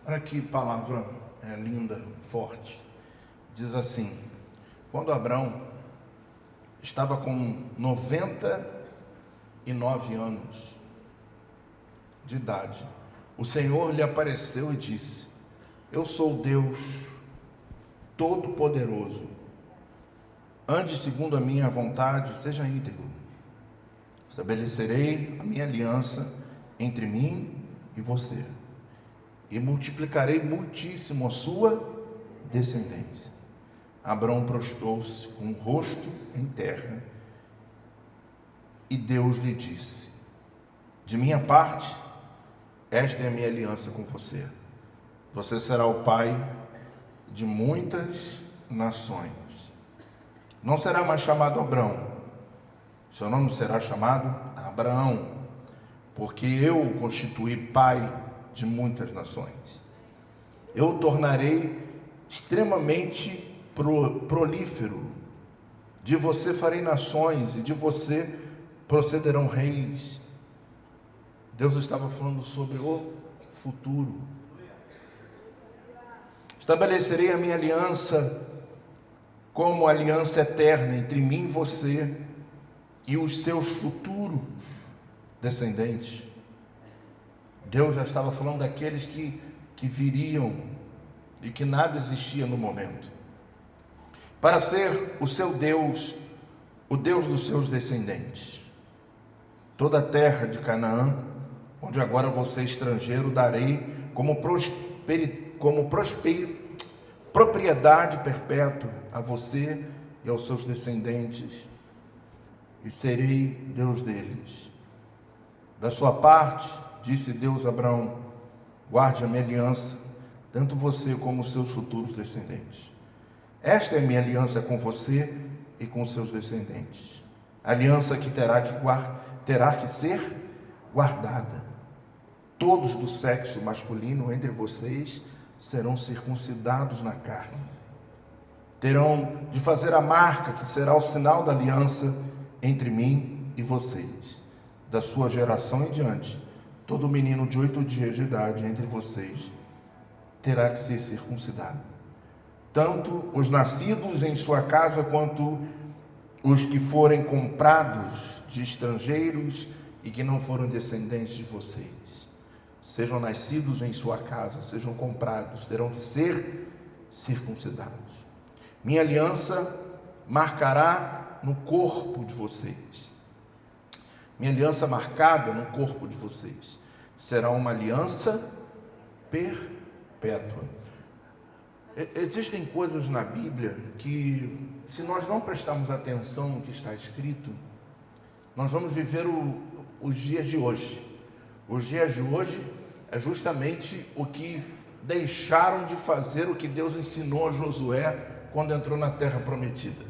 Olha que palavra linda, forte. Diz assim: quando Abraão estava com 99 anos de idade, o Senhor lhe apareceu e disse: eu sou Deus Todo-Poderoso, ande segundo a minha vontade, seja íntegro. Estabelecerei a minha aliança entre mim e você, e multiplicarei muitíssimo a sua descendência. Abraão prostrou-se com o rosto em terra, e Deus lhe disse: de minha parte, esta é a minha aliança com você. Você será o pai de muitas nações. Não será mais chamado Abrão, seu nome será chamado Abraão, porque eu o constituí pai de muitas nações. Eu o tornarei extremamente prolífero. De você farei nações, e de você procederão reis. Deus estava falando sobre o futuro. Estabelecerei a minha aliança como aliança eterna entre mim e você e os seus futuros descendentes. Deus já estava falando daqueles que viriam e que nada existia no momento, para ser o seu Deus, o Deus dos seus descendentes. Toda a terra de Canaã, onde agora você é estrangeiro, darei como propriedade perpétua a você e aos seus descendentes, e serei Deus deles. Da sua parte, disse Deus a Abraão: guarde a minha aliança, tanto você como os seus futuros descendentes. Esta é a minha aliança com você e com os seus descendentes, aliança que terá que ser guardada. Todos do sexo masculino entre vocês serão circuncidados na carne. Terão de fazer a marca que será o sinal da aliança entre mim e vocês. Da sua geração em diante, todo menino de 8 dias de idade entre vocês terá que ser circuncidado. Tanto os nascidos em sua casa, quanto os que forem comprados de estrangeiros e que não foram descendentes de vocês. Sejam nascidos em sua casa, sejam comprados, terão que ser circuncidados. Minha aliança marcará no corpo de vocês. Minha aliança marcada no corpo de vocês será uma aliança perpétua. Existem coisas na Bíblia que, se nós não prestarmos atenção no que está escrito, nós vamos viver os dias de hoje. Os dias de hoje é justamente o que deixaram de fazer o que Deus ensinou a Josué quando entrou na terra prometida.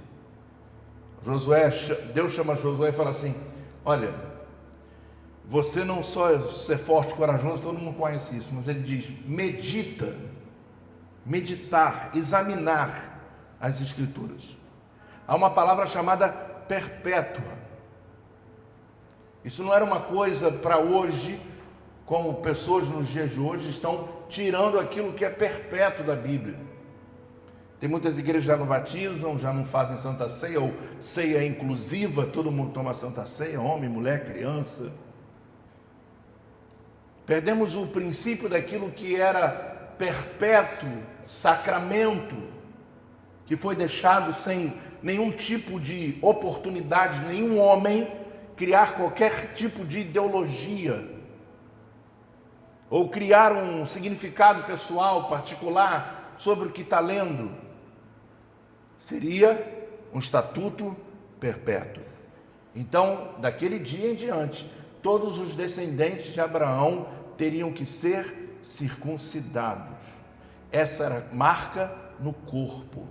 Deus chama Josué e fala assim: olha, você não só é ser forte e corajoso, todo mundo conhece isso, mas ele diz: meditar, examinar as Escrituras. Há uma palavra chamada perpétua. Isso não era uma coisa para hoje, como pessoas nos dias de hoje estão tirando aquilo que é perpétuo da Bíblia. Tem muitas igrejas que já não batizam, já não fazem Santa Ceia, ou ceia inclusiva, todo mundo toma Santa Ceia, homem, mulher, criança. Perdemos o princípio daquilo que era perpétuo, sacramento, que foi deixado sem nenhum tipo de oportunidade, nenhum homem criar qualquer tipo de ideologia, ou criar um significado pessoal, particular, sobre o que está lendo. Seria um estatuto perpétuo. Então, daquele dia em diante, todos os descendentes de Abraão teriam que ser circuncidados. Essa era marca no corpo.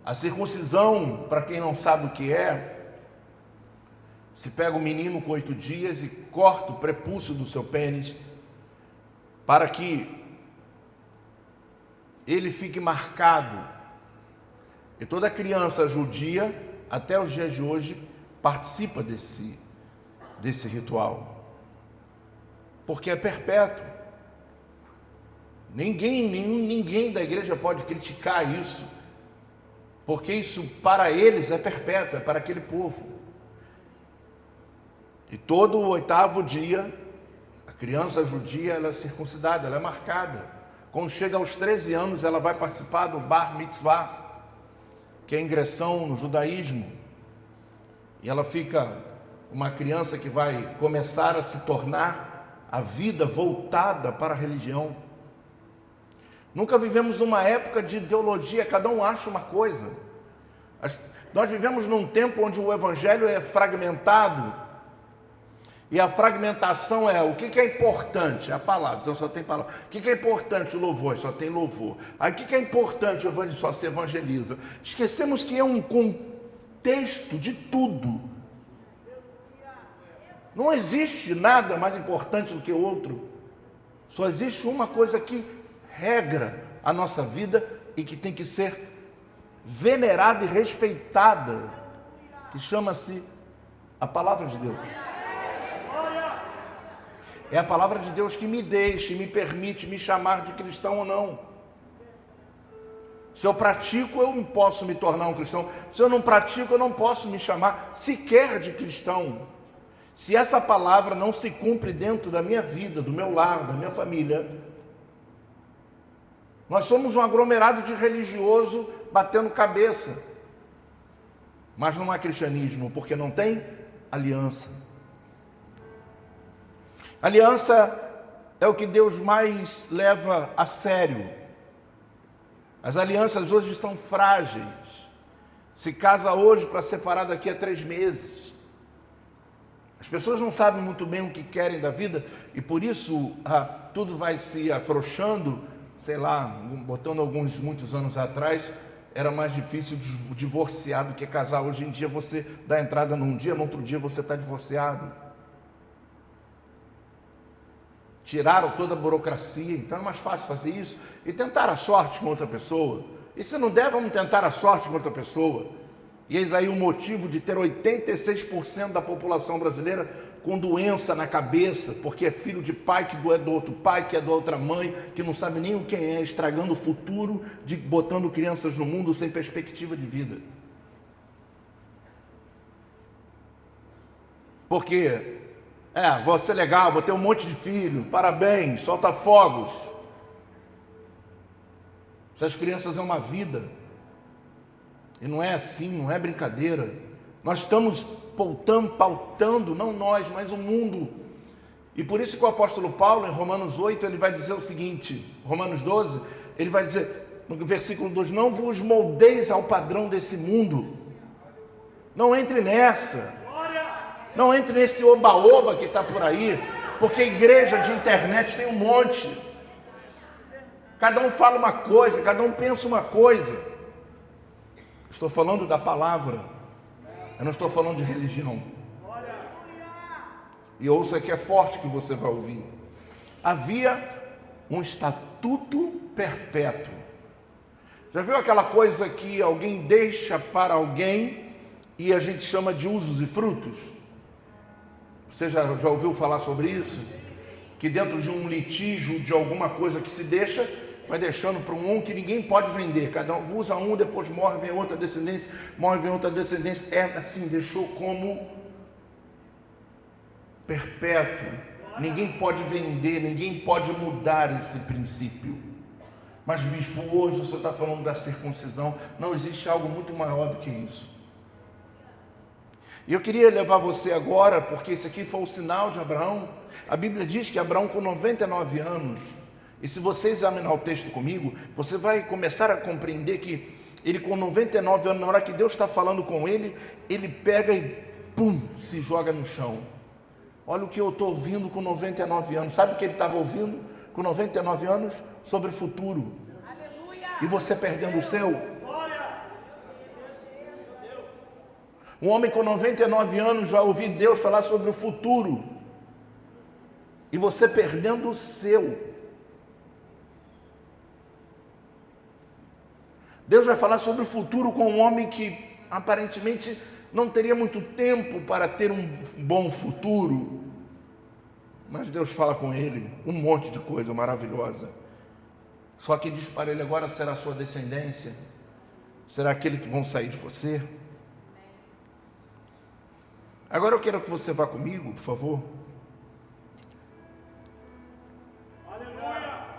A circuncisão, para quem não sabe o que é, se pega o menino com 8 dias e corta o prepúcio do seu pênis, para que ele fique marcado. E toda criança judia, até os dias de hoje, participa desse ritual, porque é perpétuo. Ninguém da igreja pode criticar isso, porque isso para eles é perpétuo, é para aquele povo. E todo o 8º dia, a criança judia ela é circuncidada, ela é marcada. Quando chega aos 13 anos, ela vai participar do Bar Mitzvah, que é a ingressão no judaísmo. E ela fica uma criança que vai começar a se tornar a vida voltada para a religião. Nunca vivemos numa época de ideologia, cada um acha uma coisa. Nós vivemos num tempo onde o evangelho é fragmentado, e a fragmentação é o que é importante? É a palavra, então só tem palavra. O que é importante? O louvor, só tem louvor. Aí o que é importante? O evangelho, só se evangeliza. Esquecemos que é um contexto de tudo. Não existe nada mais importante do que o outro. Só existe uma coisa que regra a nossa vida e que tem que ser venerada e respeitada, que chama-se a palavra de Deus. É a palavra de Deus que me deixa e me permite me chamar de cristão ou não. Se eu pratico, eu posso me tornar um cristão. Se eu não pratico, eu não posso me chamar sequer de cristão. Se essa palavra não se cumpre dentro da minha vida, do meu lar, da minha família, nós somos um aglomerado de religioso batendo cabeça. Mas não há cristianismo, porque não tem aliança. Aliança é o que Deus mais leva a sério. As alianças hoje são frágeis. Se casa hoje para separar daqui a 3 meses. As pessoas não sabem muito bem o que querem da vida e por isso tudo vai se afrouxando. Sei lá, botando muitos anos atrás, era mais difícil divorciar do que casar. Hoje em dia você dá entrada num dia, no outro dia você está divorciado. Tiraram toda a burocracia, então é mais fácil fazer isso e tentar a sorte com outra pessoa. E se não der, vamos tentar a sorte com outra pessoa. E eis aí o motivo de ter 86% da população brasileira com doença na cabeça, porque é filho de pai que é do outro pai, que é da outra mãe, que não sabe nem quem é, estragando o futuro, botando crianças no mundo sem perspectiva de vida. Porque, vou ser legal, vou ter um monte de filho, parabéns, solta fogos. Essas crianças é uma vida, e não é assim, não é brincadeira. Nós estamos pautando, não nós, mas o mundo. E por isso que o apóstolo Paulo, em Romanos 8, ele vai dizer o seguinte, Romanos 12, ele vai dizer, no versículo 2, não vos moldeis ao padrão desse mundo. Não entre nessa. Não entre nesse oba-oba que está por aí, porque igreja de internet tem um monte. Cada um fala uma coisa, cada um pensa uma coisa. Estou falando da palavra. Eu não estou falando de religião. E ouça que é forte que você vai ouvir. Havia um estatuto perpétuo. Já viu aquela coisa que alguém deixa para alguém e a gente chama de usos e frutos? Você já ouviu falar sobre isso? Que dentro de um litígio, de alguma coisa que se deixa, vai deixando para um que ninguém pode vender. Cada um usa um, depois morre, vem outra descendência, morre, vem outra descendência. É assim, deixou como perpétuo. Ninguém pode vender, ninguém pode mudar esse princípio. Mas, bispo, hoje você está falando da circuncisão. Não existe algo muito maior do que isso. E eu queria levar você agora, porque esse aqui foi o sinal de Abraão. A Bíblia diz que Abraão, com 99 anos, e se você examinar o texto comigo, você vai começar a compreender que ele, com 99 anos, na hora que Deus está falando com ele, ele pega e pum, se joga no chão. Olha o que eu estou ouvindo com 99 anos. Sabe o que ele estava ouvindo com 99 anos? Sobre o futuro. Aleluia. E você perdendo o seu. Um homem com 99 anos vai ouvir Deus falar sobre o futuro. E você perdendo o seu. Deus vai falar sobre o futuro com um homem que aparentemente não teria muito tempo para ter um bom futuro. Mas Deus fala com ele um monte de coisa maravilhosa. Só que diz para ele: agora será a sua descendência, será aquele que vão sair de você. Agora eu quero que você vá comigo, por favor,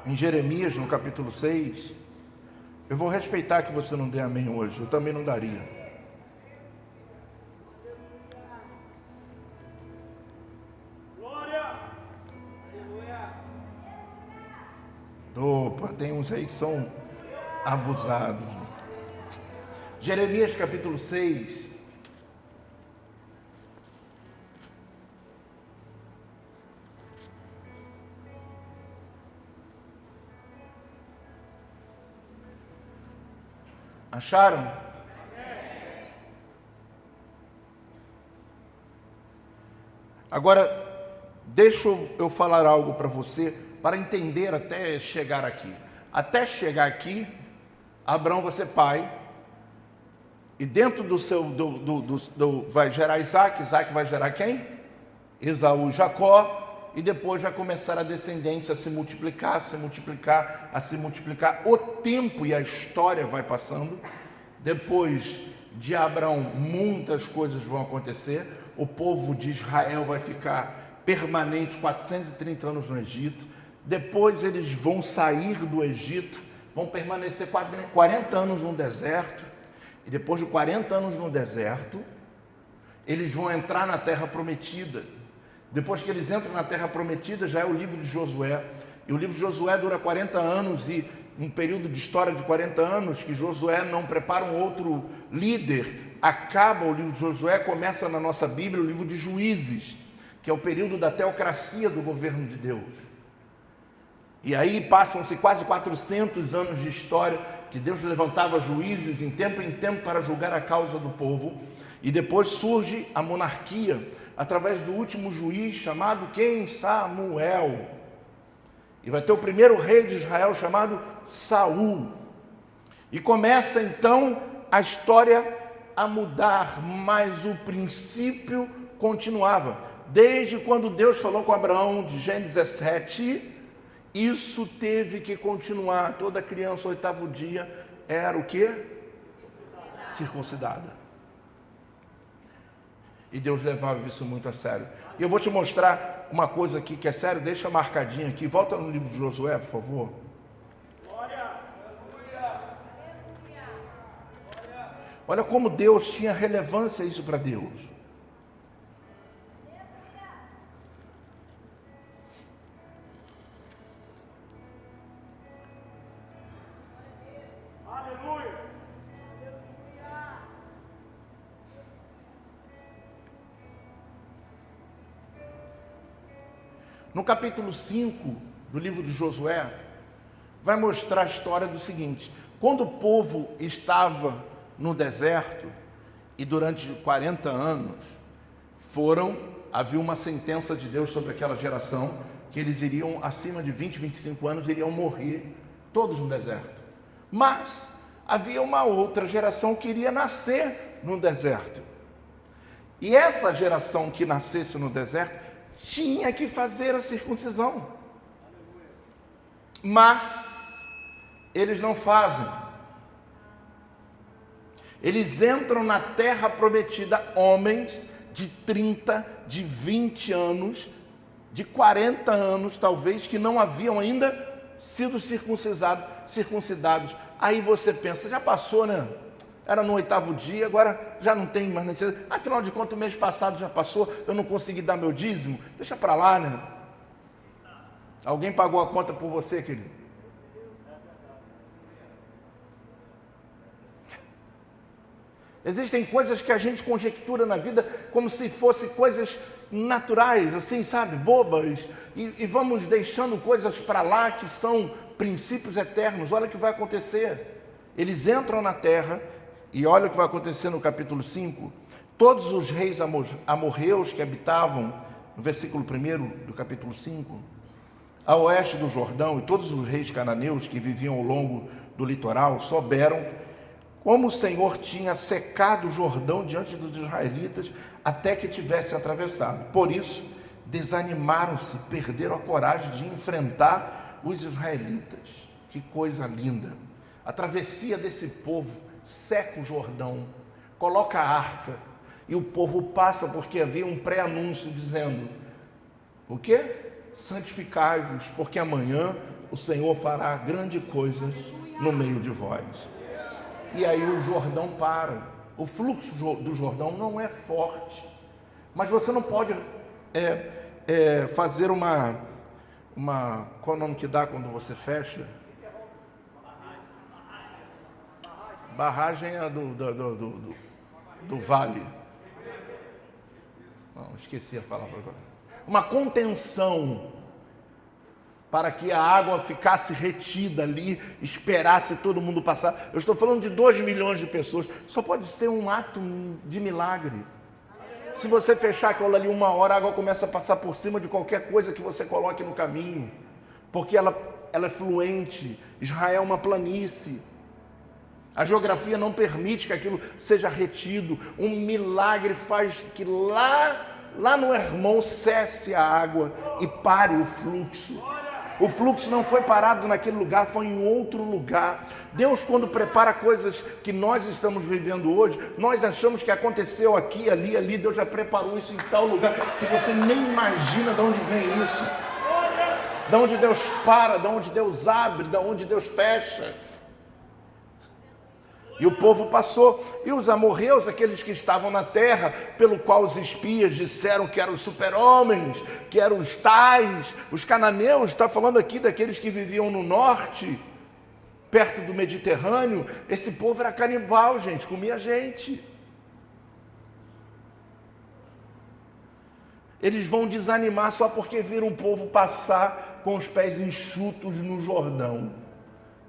em Jeremias, no capítulo 6. Eu vou respeitar que você não dê amém hoje, eu também não daria. Opa, tem uns aí que são abusados. Jeremias capítulo 6. Acharam? Agora, deixa eu falar algo para você, para entender até chegar aqui. Até chegar aqui, Abraão vai ser pai, e dentro do seu, vai gerar Isaac. Isaac vai gerar quem? Esaú, Jacó, e depois vai começar a descendência a se multiplicar, a se multiplicar, a se multiplicar. O tempo e a história vai passando. Depois de Abraão, muitas coisas vão acontecer. O povo de Israel vai ficar permanente 430 anos no Egito. Depois eles vão sair do Egito, vão permanecer 40 anos no deserto. E depois de 40 anos no deserto, eles vão entrar na terra prometida. Depois que eles entram na terra prometida, já é o livro de Josué. E o livro de Josué dura 40 anos, e um período de história de 40 anos, que Josué não prepara um outro líder, acaba o livro de Josué, começa na nossa Bíblia o livro de Juízes, que é o período da teocracia do governo de Deus. E aí passam-se quase 400 anos de história, que Deus levantava juízes em tempo para julgar a causa do povo. E depois surge a monarquia, através do último juiz, chamado quem? Samuel. E vai ter o primeiro rei de Israel, chamado Saul. E começa então a história a mudar, mas o princípio continuava. Desde quando Deus falou com Abraão, de Gênesis 17, isso teve que continuar. Toda criança, 8º dia, era o quê? Circuncidada. E Deus levava isso muito a sério. E eu vou te mostrar uma coisa aqui que é sério, deixa marcadinho aqui. Volta no livro de Josué, por favor. Olha como Deus tinha relevância isso para Deus. No capítulo 5 do livro de Josué, vai mostrar a história do seguinte: quando o povo estava no deserto, e durante 40 anos, havia uma sentença de Deus sobre aquela geração, que eles iriam, acima de 20, 25 anos, iriam morrer, todos no deserto. Mas havia uma outra geração que iria nascer no deserto. E essa geração que nascesse no deserto, tinha que fazer a circuncisão, mas eles não fazem. Eles entram na terra prometida, homens de 30, de 20 anos, de 40 anos talvez, que não haviam ainda sido circuncidados. Aí você pensa, já passou, né? Era no 8º dia, agora já não tem mais necessidade. Afinal de contas, o mês passado já passou, eu não consegui dar meu dízimo. Deixa para lá, né? Alguém pagou a conta por você, querido? Existem coisas que a gente conjectura na vida como se fossem coisas naturais, assim, sabe, bobas. E vamos deixando coisas para lá que são princípios eternos. Olha o que vai acontecer. Eles entram na terra. E olha o que vai acontecer no capítulo 5. Todos os reis amorreus que habitavam, no versículo 1 do capítulo 5, a oeste do Jordão, e todos os reis cananeus que viviam ao longo do litoral, souberam como o Senhor tinha secado o Jordão diante dos israelitas até que tivesse atravessado. Por isso, desanimaram-se, perderam a coragem de enfrentar os israelitas. Que coisa linda. A travessia desse povo seca o Jordão, coloca a arca, e o povo passa porque havia um pré-anúncio dizendo: o quê? Santificai-vos, porque amanhã o Senhor fará grandes coisas no meio de vós. E aí o Jordão para. O fluxo do Jordão não é forte, mas você não pode fazer uma qual é o nome que dá quando você fecha? Barragem é do vale. Não, esqueci a palavra agora. Uma contenção para que a água ficasse retida ali, esperasse todo mundo passar. Eu estou falando de 2 milhões de pessoas. Só pode ser um ato de milagre. Se você fechar aquilo ali 1 hora, a água começa a passar por cima de qualquer coisa que você coloque no caminho, porque ela é fluente. Israel é uma planície. A geografia não permite que aquilo seja retido. Um milagre faz que lá no Hermon cesse a água e pare o fluxo. O fluxo não foi parado naquele lugar, foi em outro lugar. Deus, quando prepara coisas que nós estamos vivendo hoje, nós achamos que aconteceu aqui, ali. Deus já preparou isso em tal lugar que você nem imagina de onde vem isso. De onde Deus para, de onde Deus abre, de onde Deus fecha. E o povo passou, e os amorreus, aqueles que estavam na terra, pelo qual os espias disseram que eram os super-homens, que eram os tais, os cananeus, está falando aqui daqueles que viviam no norte, perto do Mediterrâneo. Esse povo era canibal, gente, comia gente. Eles vão desanimar só porque viram o povo passar com os pés enxutos no Jordão.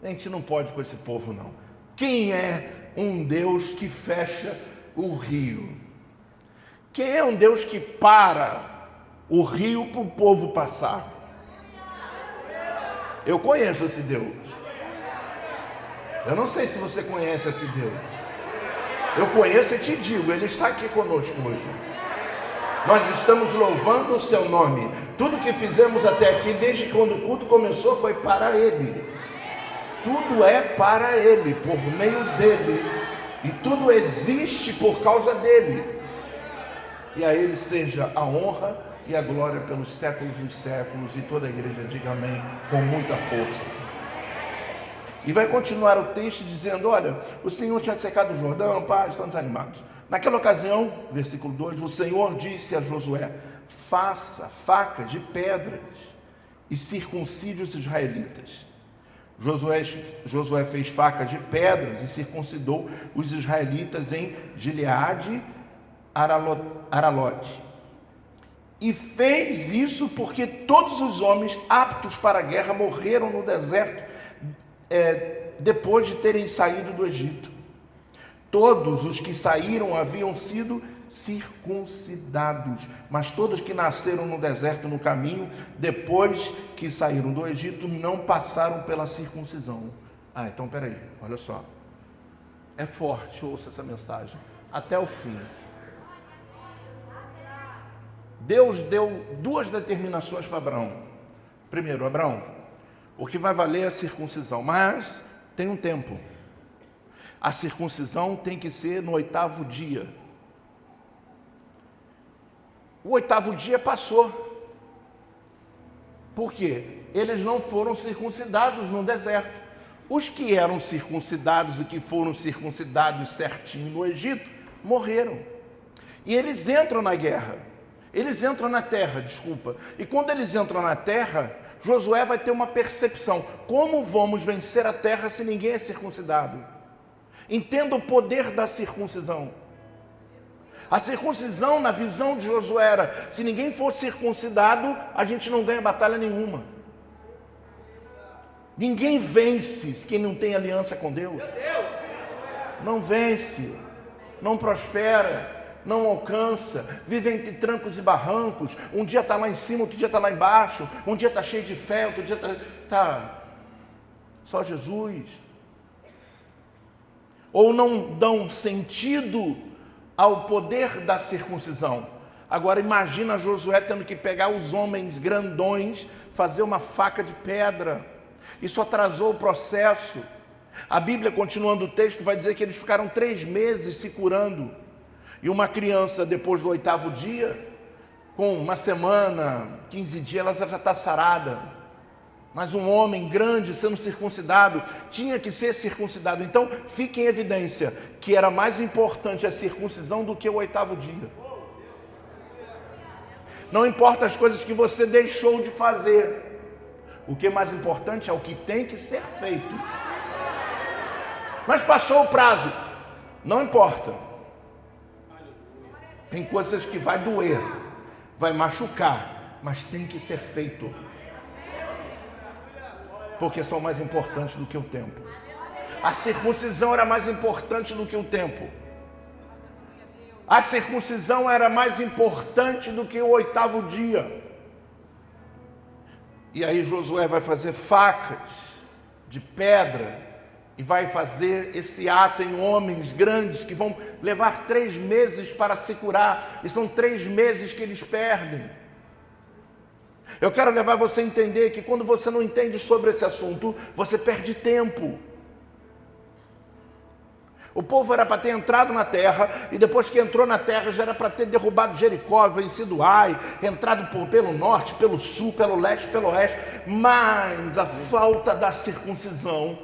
A gente não pode com esse povo, não. Quem é um Deus que fecha o rio? Quem é um Deus que para o rio para o povo passar? Eu conheço esse Deus. Eu não sei se você conhece esse Deus. Eu conheço e te digo, Ele está aqui conosco hoje. Nós estamos louvando o seu nome. Tudo que fizemos até aqui, desde quando o culto começou, foi para Ele. Tudo é para Ele, por meio dEle, e tudo existe por causa dEle. E a Ele seja a honra e a glória pelos séculos dos séculos, e toda a igreja diga amém com muita força. E vai continuar o texto dizendo: olha, o Senhor tinha secado o Jordão, pá, estão desanimados. Naquela ocasião, versículo 2, o Senhor disse a Josué: faça facas de pedras e circuncide os israelitas. Josué fez facas de pedras e circuncidou os israelitas em Gileade, Aralote. E fez isso porque todos os homens aptos para a guerra morreram no deserto depois de terem saído do Egito. Todos os que saíram haviam sido circuncidados, mas todos que nasceram no deserto no caminho, depois que saíram do Egito, não passaram pela circuncisão. Então peraí, olha só, é forte, ouça essa mensagem, até o fim. Deus deu 2 determinações para Abraão. Primeiro, Abraão, o que vai valer é a circuncisão, mas tem um tempo. A circuncisão tem que ser no 8º dia. O 8º dia passou. Por quê? Eles não foram circuncidados no deserto. Os que eram circuncidados e que foram circuncidados certinho no Egito, morreram. E eles entram na guerra. Eles entram na terra, desculpa. E quando eles entram na terra, Josué vai ter uma percepção. Como vamos vencer a terra se ninguém é circuncidado? Entenda o poder da circuncisão. A circuncisão, na visão de Josué, era: se ninguém for circuncidado, a gente não ganha batalha nenhuma. Ninguém vence quem não tem aliança com Deus. Não vence, não prospera, não alcança, vive entre trancos e barrancos. Um dia está lá em cima, outro dia está lá embaixo. Um dia está cheio de fé, outro dia está só Jesus. Ou não dão sentido ao poder da circuncisão. Agora imagina Josué tendo que pegar os homens grandões, fazer uma faca de pedra. Isso atrasou o processo. A Bíblia, continuando o texto, vai dizer que eles ficaram 3 meses se curando. E uma criança, depois do 8º dia, com 1 semana, 15 dias, ela já está sarada. Mas um homem grande sendo circuncidado, tinha que ser circuncidado. Então, fica em evidência que era mais importante a circuncisão do que o 8º dia. Não importa as coisas que você deixou de fazer. O que é mais importante é o que tem que ser feito. Mas passou o prazo. Não importa. Tem coisas que vai doer, vai machucar, mas tem que ser feito. Porque são mais importantes do que o tempo. A circuncisão era mais importante do que o tempo. A circuncisão era mais importante do que o 8º dia. E aí Josué vai fazer facas de pedra e vai fazer esse ato em homens grandes que vão levar 3 meses para se curar. E são 3 meses que eles perdem. Eu quero levar você a entender que quando você não entende sobre esse assunto, você perde tempo. O povo era para ter entrado na terra, e depois que entrou na terra, já era para ter derrubado Jericó, vencido Ai, entrado pelo norte, pelo sul, pelo leste, pelo oeste. Mas a falta da circuncisão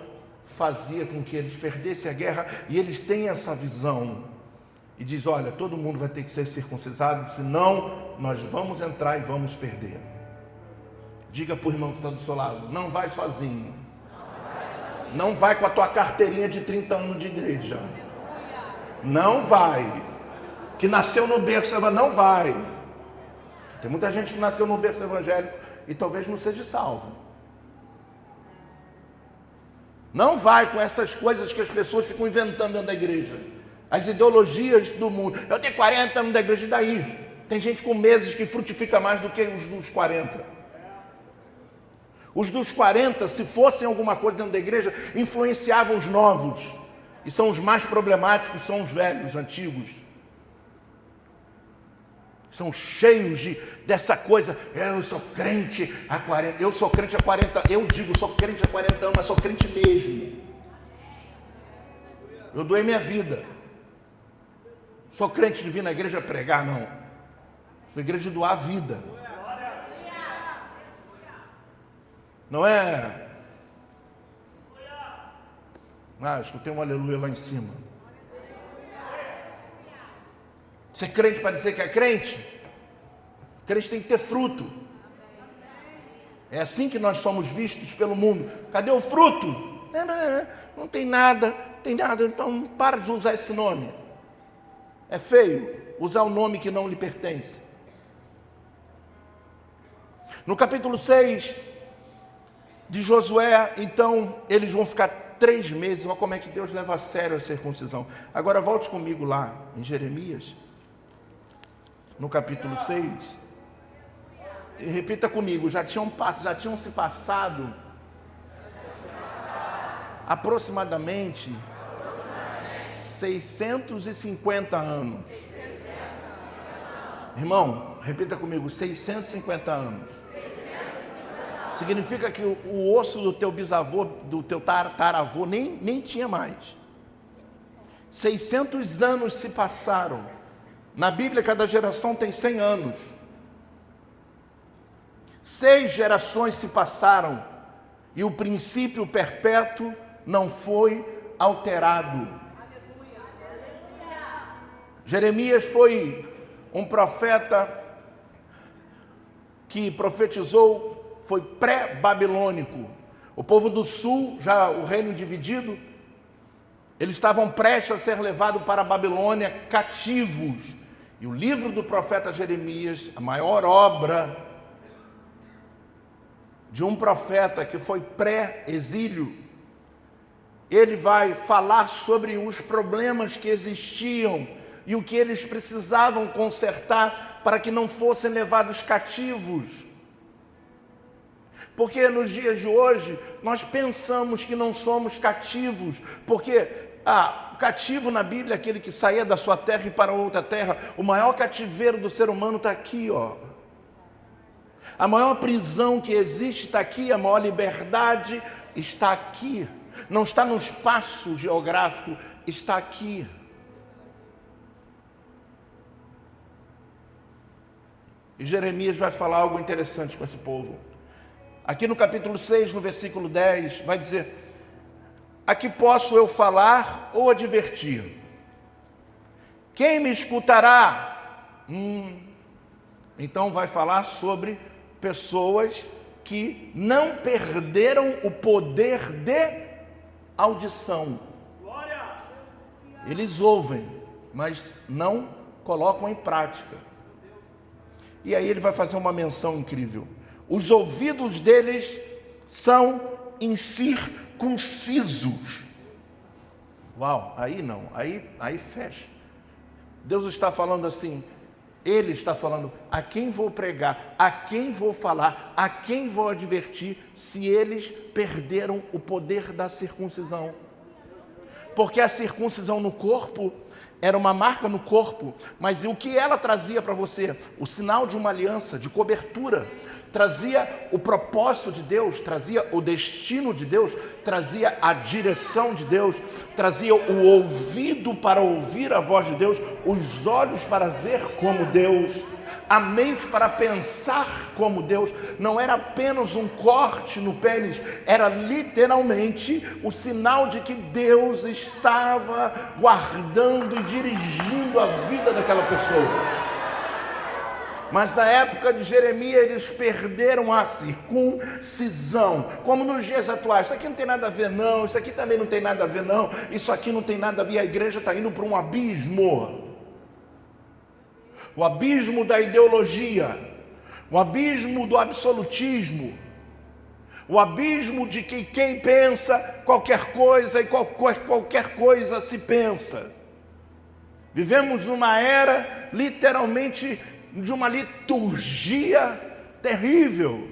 fazia com que eles perdessem a guerra, e eles têm essa visão. E diz, olha, todo mundo vai ter que ser circuncisado, senão nós vamos entrar e vamos perder. Diga para o irmão que está do seu lado, não vai sozinho. Não vai com a tua carteirinha de 30 anos de igreja. Não vai. Que nasceu no berço, não vai. Tem muita gente que nasceu no berço evangélico e talvez não seja salvo. Não vai com essas coisas que as pessoas ficam inventando dentro da igreja. As ideologias do mundo. Eu tenho 40 anos da igreja, e daí? Tem gente com meses que frutifica mais do que os dos 40. Os dos 40, se fossem alguma coisa dentro da igreja, influenciavam os novos. E são os mais problemáticos, são os velhos, antigos. São cheios dessa coisa, eu sou crente há 40, eu sou crente há 40, eu digo, sou crente há 40 anos, mas sou crente mesmo. Eu doei minha vida. Sou crente de vir na igreja pregar, não. Sou igreja de doar a vida. Não é? Escutei um aleluia lá em cima. Ser crente para dizer que é crente? Crente tem que ter fruto. É assim que nós somos vistos pelo mundo. Cadê o fruto? Não tem nada, então para de usar esse nome. É feio usar o nome que não lhe pertence. No capítulo 6 de Josué, então, eles vão ficar 3 meses. Olha como é que Deus leva a sério a circuncisão. Agora volte comigo lá em Jeremias, no capítulo 6, e repita comigo, já tinham se passado aproximadamente 650 anos. Irmão, repita comigo, 650 anos. Significa que o osso do teu bisavô, do teu tataravô, nem tinha mais. 600 anos se passaram. Na Bíblia, cada geração tem 100 anos. 6 gerações se passaram e o princípio perpétuo não foi alterado. Jeremias foi um profeta que profetizou, foi pré-babilônico. O povo do sul, já o reino dividido, eles estavam prestes a ser levados para a Babilônia cativos. E o livro do profeta Jeremias, a maior obra de um profeta que foi pré-exílio, ele vai falar sobre os problemas que existiam e o que eles precisavam consertar para que não fossem levados cativos. Porque nos dias de hoje, nós pensamos que não somos cativos, porque cativo na Bíblia é aquele que saía da sua terra e para outra terra. O maior cativeiro do ser humano está aqui, ó. A maior prisão que existe está aqui, a maior liberdade está aqui. Não está no espaço geográfico, está aqui. E Jeremias vai falar algo interessante com esse povo. Aqui no capítulo 6, no versículo 10, vai dizer: a que posso eu falar ou advertir? Quem me escutará? Então vai falar sobre pessoas que não perderam o poder de audição. Eles ouvem, mas não colocam em prática. E aí ele vai fazer uma menção incrível. Os ouvidos deles são incircuncisos. Uau, aí não, aí fecha. Deus está falando assim, Ele está falando: a quem vou pregar, a quem vou falar, a quem vou advertir, se eles perderam o poder da circuncisão. Porque a circuncisão no corpo era uma marca no corpo, mas o que ela trazia para você? O sinal de uma aliança, de cobertura. Trazia o propósito de Deus, trazia o destino de Deus, trazia a direção de Deus, trazia o ouvido para ouvir a voz de Deus, os olhos para ver como Deus, a mente para pensar como Deus. Não era apenas um corte no pênis, era literalmente o sinal de que Deus estava guardando e dirigindo a vida daquela pessoa. Mas na época de Jeremias eles perderam a circuncisão, como nos dias atuais. Isso aqui não tem nada a ver não, isso aqui também não tem nada a ver não, isso aqui não tem nada a ver, a igreja está indo para um abismo. O abismo da ideologia, o abismo do absolutismo, o abismo de que quem pensa qualquer coisa e qualquer coisa se pensa. Vivemos numa era literalmente de uma liturgia terrível,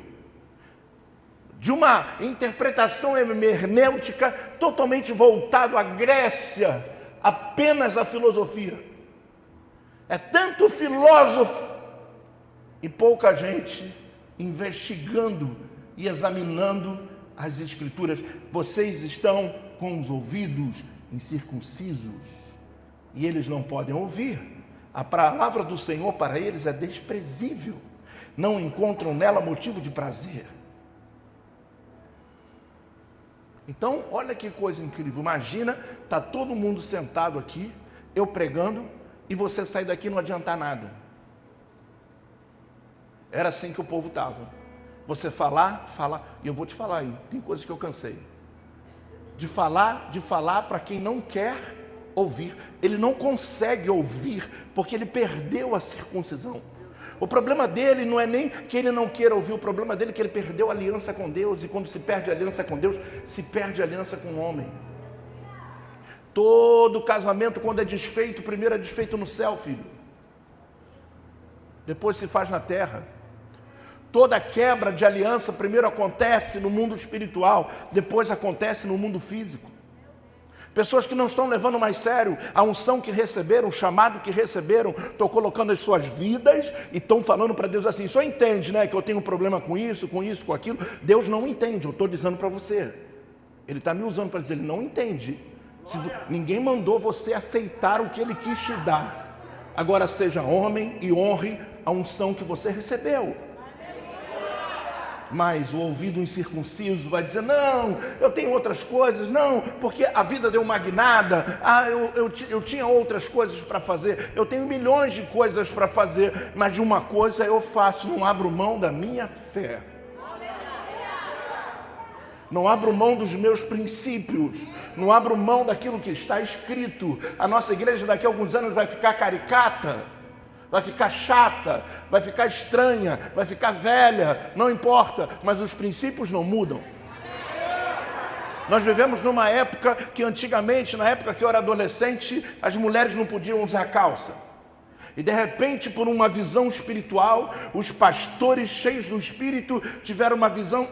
de uma interpretação hermenêutica totalmente voltado à Grécia, apenas à filosofia. É tanto filósofo e pouca gente investigando e examinando as Escrituras. Vocês estão com os ouvidos incircuncisos e eles não podem ouvir. A palavra do Senhor para eles é desprezível. Não encontram nela motivo de prazer. Então, olha que coisa incrível. Imagina, está todo mundo sentado aqui, eu pregando, e você sair daqui e não adiantar nada. Era assim que o povo estava. Você falar, e eu vou te falar aí, tem coisas que eu cansei. De falar para quem não quer ouvir. Ele não consegue ouvir, porque ele perdeu a circuncisão. O problema dele não é nem que ele não queira ouvir, o problema dele é que ele perdeu a aliança com Deus, e quando se perde a aliança com Deus, se perde a aliança com o homem. Todo casamento, quando é desfeito, primeiro é desfeito no céu, filho. Depois se faz na terra. Toda quebra de aliança primeiro acontece no mundo espiritual, depois acontece no mundo físico. Pessoas que não estão levando mais sério a unção que receberam, o chamado que receberam, estão colocando as suas vidas e estão falando para Deus assim: só entende, né, que eu tenho um problema com isso, com aquilo. Deus não entende, eu estou dizendo para você. Ele está me usando para dizer, ele não entende. Ninguém mandou você aceitar o que ele quis te dar. Agora seja homem e honre a unção que você recebeu. Mas o ouvido incircunciso vai dizer: não, eu tenho outras coisas, não, porque a vida deu uma guinada, eu tinha outras coisas para fazer, eu tenho milhões de coisas para fazer, mas de uma coisa eu faço, não abro mão da minha fé. Não abro mão dos meus princípios, não abro mão daquilo que está escrito. A nossa igreja daqui a alguns anos vai ficar caricata, vai ficar chata, vai ficar estranha, vai ficar velha, não importa, mas os princípios não mudam. Nós vivemos numa época que antigamente, na época que eu era adolescente, as mulheres não podiam usar calça. E de repente, por uma visão espiritual, os pastores cheios do Espírito tiveram uma visão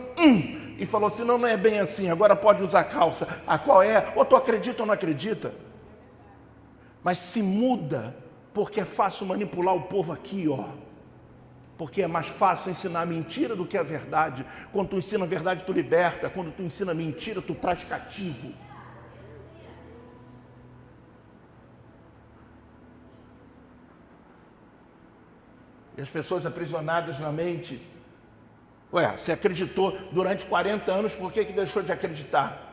e falou assim: não é bem assim, agora pode usar calça. A qual é? Ou tu acredita ou não acredita? Mas se muda, porque é fácil manipular o povo aqui, ó. Porque é mais fácil ensinar mentira do que a verdade. Quando tu ensina a verdade, tu liberta. Quando tu ensina mentira, tu traz cativo. E as pessoas aprisionadas na mente. Ué, você acreditou durante 40 anos, por que deixou de acreditar?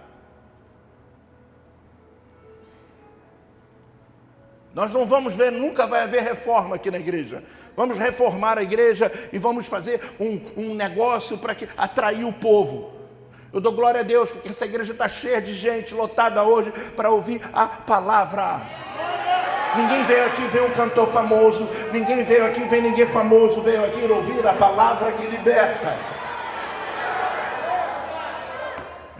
Nós não vamos ver, nunca vai haver reforma aqui na igreja. Vamos reformar a igreja e vamos fazer um negócio para atrair o povo. Eu dou glória a Deus, porque essa igreja está cheia de gente, lotada hoje, para ouvir a palavra. Ninguém veio aqui ver um cantor famoso, ninguém veio aqui ver ninguém famoso, veio aqui ouvir a palavra que liberta.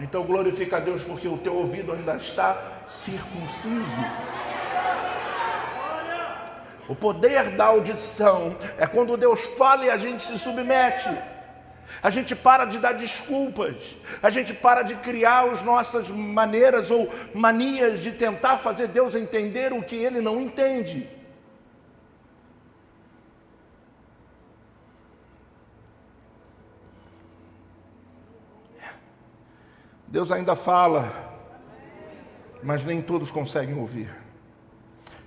Então glorifica a Deus, porque o teu ouvido ainda está circunciso. O poder da audição é quando Deus fala e a gente se submete. A gente para de dar desculpas. A gente para de criar as nossas maneiras ou manias de tentar fazer Deus entender o que Ele não entende. Deus ainda fala, mas nem todos conseguem ouvir.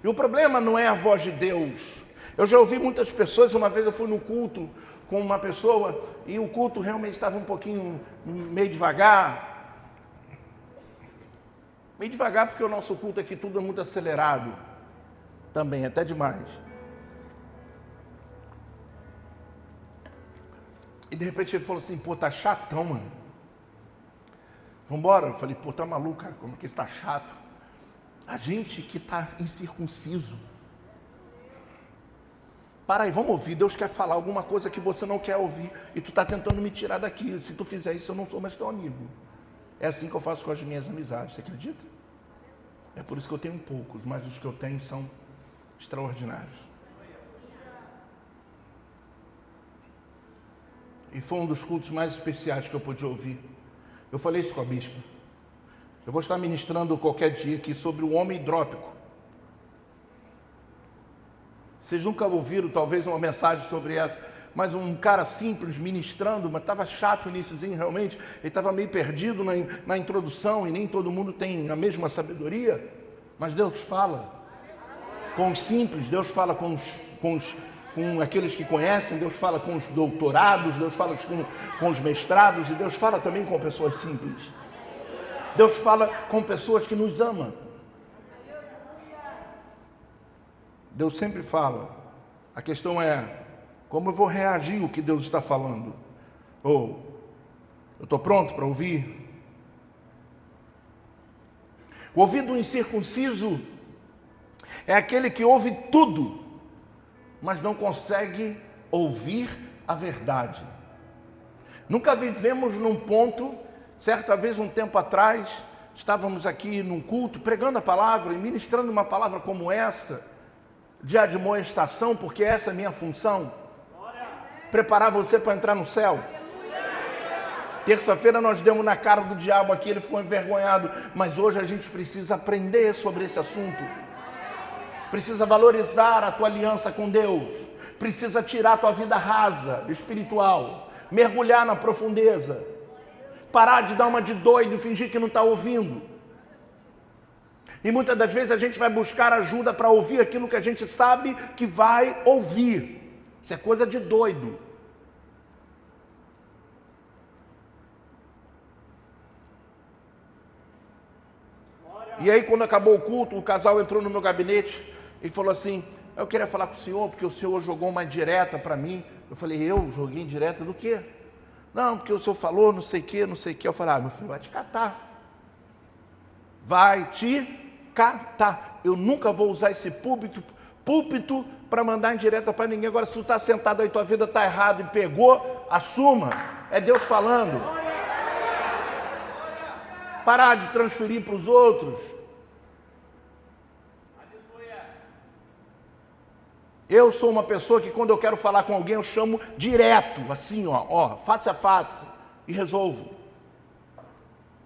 E o problema não é a voz de Deus. Eu já ouvi muitas pessoas, uma vez eu fui no culto com uma pessoa e o culto realmente estava um pouquinho meio devagar. Meio devagar porque o nosso culto aqui tudo é muito acelerado. Também, até demais. E de repente ele falou assim, pô, tá chatão, mano. Vambora? Eu falei, pô, tá maluco, cara, como que tá chato? A gente que está incircunciso. Para aí, vamos ouvir. Deus quer falar alguma coisa que você não quer ouvir. E tu está tentando me tirar daqui. Se tu fizer isso, eu não sou mais teu amigo. É assim que eu faço com as minhas amizades. Você acredita? É por isso que eu tenho poucos. Mas os que eu tenho são extraordinários. E foi um dos cultos mais especiais que eu pude ouvir. Eu falei isso com a bispa. Eu vou estar ministrando qualquer dia aqui sobre o homem hidrópico. Vocês nunca ouviram talvez uma mensagem sobre essa, mas um cara simples ministrando, mas estava chato o iniciozinho realmente, ele estava meio perdido na introdução e nem todo mundo tem a mesma sabedoria, mas Deus fala com os simples, Deus fala com aqueles que conhecem, Deus fala com os doutorados, Deus fala com os mestrados e Deus fala também com pessoas simples. Deus fala com pessoas que nos amam. Deus sempre fala. A questão é, como eu vou reagir ao que Deus está falando? Ou, eu estou pronto para ouvir? O ouvido incircunciso é aquele que ouve tudo, mas não consegue ouvir a verdade. Nunca vivemos num ponto. Certa vez, um tempo atrás, estávamos aqui num culto, pregando a palavra e ministrando uma palavra como essa, de admoestação, porque essa é a minha função, preparar você para entrar no céu. Terça-feira nós demos na cara do diabo aqui, ele ficou envergonhado, mas hoje a gente precisa aprender sobre esse assunto, precisa valorizar a tua aliança com Deus, precisa tirar a tua vida rasa, espiritual, mergulhar na profundeza, parar de dar uma de doido e fingir que não está ouvindo. E muitas das vezes a gente vai buscar ajuda para ouvir aquilo que a gente sabe que vai ouvir. Isso é coisa de doido. E aí quando acabou o culto, o casal entrou no meu gabinete e falou assim, eu queria falar com o senhor, porque o senhor jogou uma indireta para mim. Eu falei, eu joguei indireta do quê? Não, porque o senhor falou não sei o que, não sei o que. Eu falei, meu filho, vai te catar. Vai te catar. Eu nunca vou usar esse púlpito para mandar indireta para ninguém. Agora, se tu está sentado aí, tua vida está errada e pegou, assuma. É Deus falando. Parar de transferir para os outros. Eu sou uma pessoa que quando eu quero falar com alguém, eu chamo direto, assim, ó, face a face, e resolvo.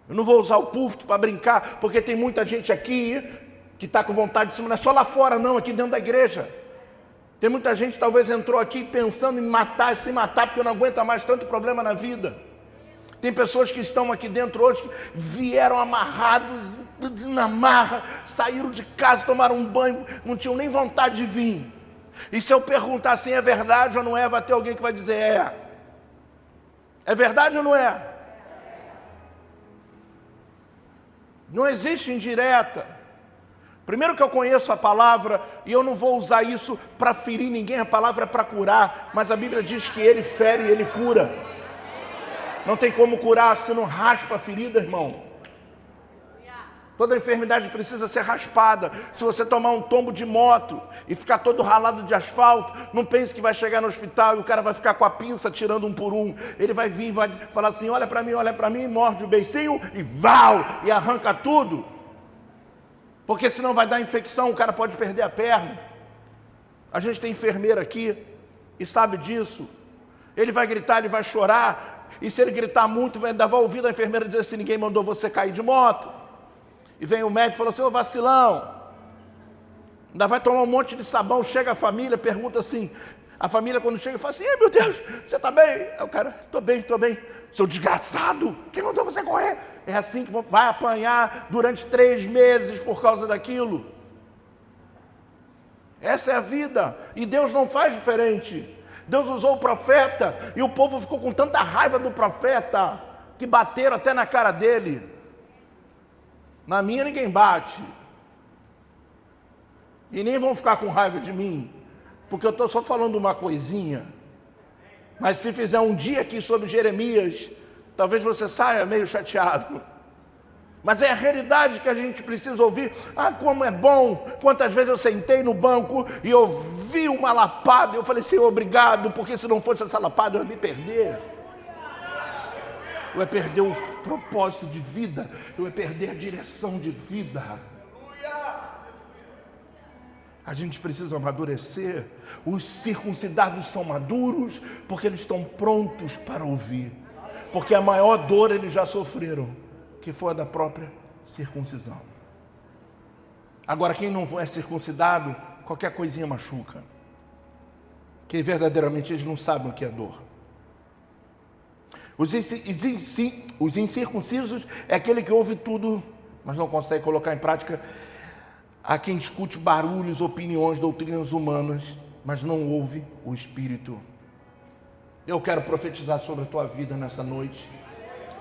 Eu não vou usar o púlpito para brincar, porque tem muita gente aqui que está com vontade de cima, não é só lá fora não, aqui dentro da igreja. Tem muita gente talvez entrou aqui pensando em matar, se matar, porque não aguenta mais tanto problema na vida. Tem pessoas que estão aqui dentro hoje que vieram amarrados, na marra, saíram de casa, tomaram um banho, não tinham nem vontade de vir. E se eu perguntar assim, é verdade ou não é, vai ter alguém que vai dizer é. É verdade ou não é? Não existe indireta. Primeiro que eu conheço a palavra, e eu não vou usar isso para ferir ninguém, a palavra é para curar, mas a Bíblia diz que Ele fere e Ele cura. Não tem como curar se não raspa a ferida, irmão. Toda enfermidade precisa ser raspada. Se você tomar um tombo de moto e ficar todo ralado de asfalto, não pense que vai chegar no hospital e o cara vai ficar com a pinça tirando um por um. Ele vai vir, vai falar assim, olha para mim, morde o beicinho e val, e arranca tudo. Porque senão vai dar infecção, o cara pode perder a perna. A gente tem enfermeira aqui e sabe disso. Ele vai gritar, ele vai chorar, e se ele gritar muito, ainda vai ouvir a enfermeira dizer assim, ninguém mandou você cair de moto. E vem o médico e fala assim, ô vacilão, ainda vai tomar um monte de sabão, chega a família, pergunta assim, a família quando chega fala assim, meu Deus, você está bem? Aí o cara, estou bem, seu desgraçado, quem mandou você correr? É assim que vai apanhar durante 3 meses por causa daquilo. Essa é a vida, e Deus não faz diferente. Deus usou o profeta, e o povo ficou com tanta raiva do profeta, que bateram até na cara dele. Na minha ninguém bate. E nem vão ficar com raiva de mim, porque eu estou só falando uma coisinha. Mas se fizer um dia aqui sobre Jeremias, talvez você saia meio chateado. Mas é a realidade que a gente precisa ouvir. Ah, como é bom. Quantas vezes eu sentei no banco e ouvi uma lapada, e eu falei, Senhor, obrigado, porque se não fosse essa lapada eu ia me perder. Eu ia perder o propósito de vida, eu ia perder a direção de vida. A gente precisa amadurecer. Os circuncidados são maduros porque eles estão prontos para ouvir. Porque a maior dor eles já sofreram, que foi a da própria circuncisão. Agora, quem não é circuncidado, qualquer coisinha machuca. Que verdadeiramente eles não sabem o que é dor. Os incircuncisos é aquele que ouve tudo, mas não consegue colocar em prática. Há quem discute barulhos, opiniões, doutrinas humanas, mas não ouve o Espírito. Eu quero profetizar sobre a tua vida nessa noite.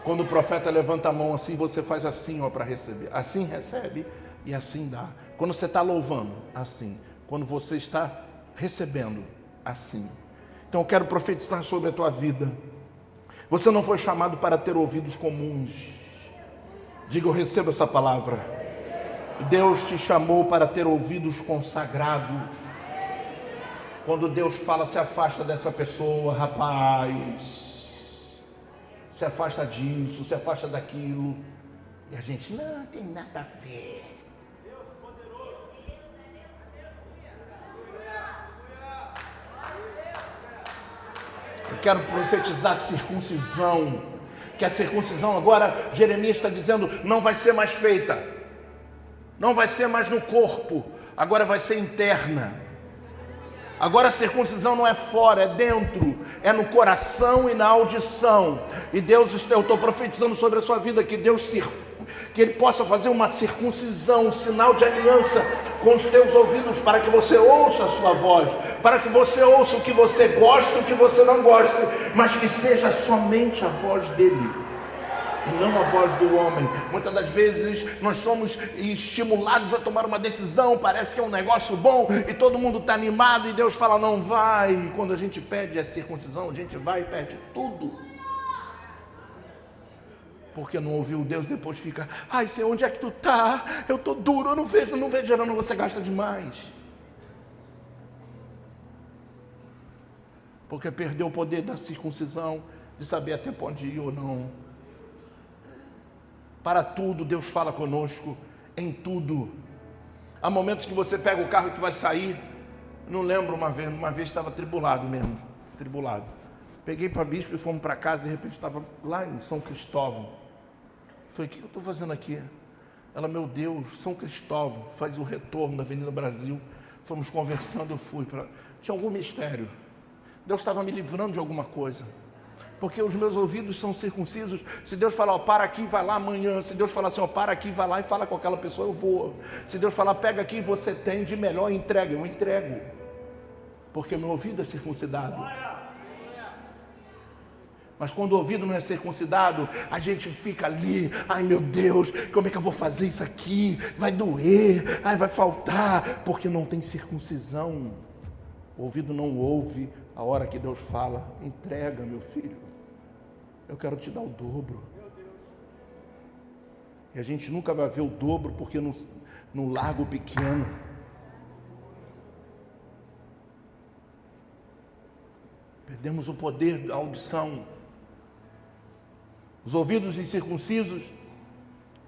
Quando o profeta levanta a mão assim, você faz assim, ó, para receber. Assim recebe e assim dá. Quando você está louvando, assim. Quando você está recebendo, assim. Então eu quero profetizar sobre a tua vida. Você não foi chamado para ter ouvidos comuns. Diga, eu recebo essa palavra. Deus te chamou para ter ouvidos consagrados. Quando Deus fala, se afasta dessa pessoa, rapaz. Se afasta disso, se afasta daquilo. E a gente, não tem nada a ver. Eu quero profetizar circuncisão, que a circuncisão agora, Jeremias está dizendo, não vai ser mais feita, não vai ser mais no corpo, agora vai ser interna. Agora a circuncisão não é fora, é dentro, é no coração e na audição. E Deus, eu estou profetizando sobre a sua vida, que Deus que Ele possa fazer uma circuncisão, um sinal de aliança com os teus ouvidos, para que você ouça a sua voz, para que você ouça o que você gosta, o que você não gosta, mas que seja somente a voz dEle, e não a voz do homem. Muitas das vezes nós somos estimulados a tomar uma decisão, parece que é um negócio bom, e todo mundo está animado, e Deus fala, não vai. E quando a gente pede a circuncisão, a gente vai e perde tudo. Porque não ouviu Deus, depois fica, ai Senhor, onde é que tu está? Eu estou duro, eu não vejo, não, você gasta demais. Porque perdeu o poder da circuncisão, de saber até onde ir ou não. Para tudo, Deus fala conosco, em tudo. Há momentos que você pega o carro que vai sair, não lembro uma vez estava tribulado. Peguei para Bispo e fomos para casa, de repente estava lá em São Cristóvão. Falei, o que eu estou fazendo aqui? Ela, meu Deus, São Cristóvão, faz o retorno da Avenida Brasil. fomos conversando, eu fui para... Tinha algum mistério. Deus estava me livrando de alguma coisa. Porque os meus ouvidos são circuncisos. Se Deus falar, ó, para aqui, vai lá amanhã. Se Deus falar assim, ó, para aqui, vai lá e fala com aquela pessoa, eu vou. Se Deus falar, pega aqui, você tem de melhor, entrega, eu entrego. Porque meu ouvido é circuncidado. Mas quando o ouvido não é circuncidado, a gente fica ali, ai meu Deus, como é que eu vou fazer isso aqui? Vai doer, ai vai faltar, porque não tem circuncisão. O ouvido não ouve a hora que Deus fala, entrega meu filho, eu quero te dar o dobro. E a gente nunca vai ver o dobro, porque no largo pequeno. Perdemos o poder da audição. Os ouvidos incircuncisos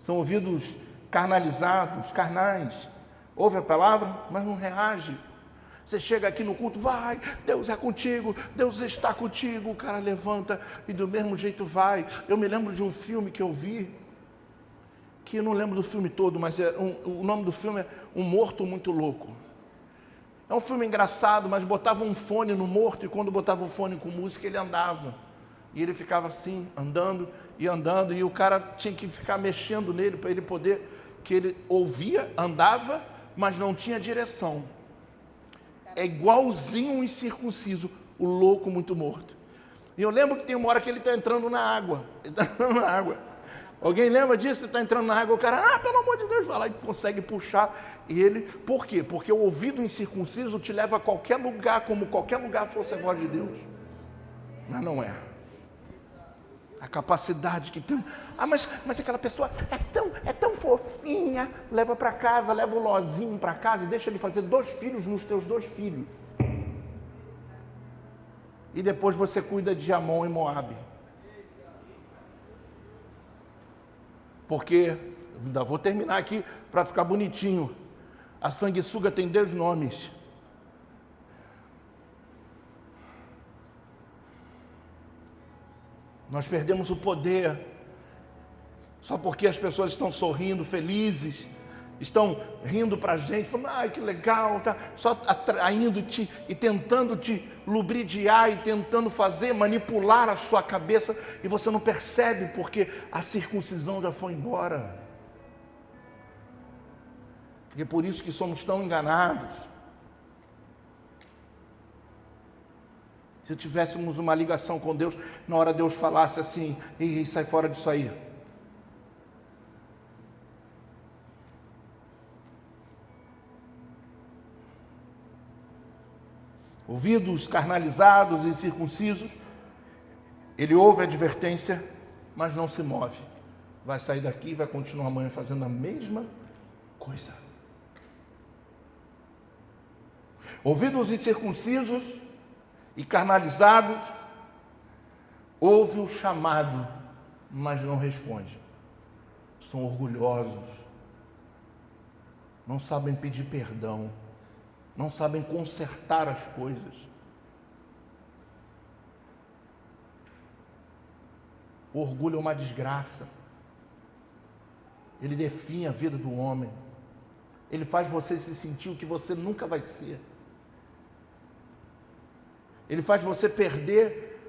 são ouvidos carnalizados, carnais. Ouve a palavra, mas não reage. Você chega aqui no culto, vai, Deus é contigo, Deus está contigo. O cara levanta e do mesmo jeito vai. Eu me lembro de um filme que eu vi, que eu não lembro do filme todo, mas o nome do filme é Um Morto Muito Louco. É um filme engraçado, mas botava um fone no morto e quando botava o fone com música ele andava. E ele ficava assim, andando, e o cara tinha que ficar mexendo nele para ele poder, que ele ouvia, andava, mas não tinha direção. É igualzinho um incircunciso, o louco muito morto. E eu lembro que tem uma hora que ele está entrando na água. Alguém lembra disso? Ele está entrando na água, o cara, pelo amor de Deus, vai lá e consegue puxar ele. Por quê? Porque o ouvido incircunciso te leva a qualquer lugar, como qualquer lugar fosse a voz de Deus. Mas não é. A capacidade que tem. Mas aquela pessoa é tão fofinha. Leva para casa, leva o Lozinho para casa e deixa ele fazer 2 filhos nos teus 2 filhos. E depois você cuida de Amon e Moabe. Porque, ainda vou terminar aqui para ficar bonitinho. A sanguessuga tem 2 nomes. Nós perdemos o poder só porque as pessoas estão sorrindo, felizes, estão rindo para a gente, falando, ai que legal, tá? Só atraindo-te e tentando te lubridiar e tentando manipular a sua cabeça e você não percebe porque a circuncisão já foi embora. E é por isso que somos tão enganados. Se tivéssemos uma ligação com Deus, na hora Deus falasse assim, e sai fora disso aí. Ouvidos carnalizados e incircuncisos, ele ouve a advertência, mas não se move. Vai sair daqui e vai continuar amanhã fazendo a mesma coisa. Ouvidos incircuncisos e carnalizados, ouve o chamado, mas não responde. São orgulhosos, não sabem pedir perdão, não sabem consertar as coisas. O orgulho é uma desgraça. Ele define a vida do homem. Ele faz você se sentir o que você nunca vai ser. Ele faz você perder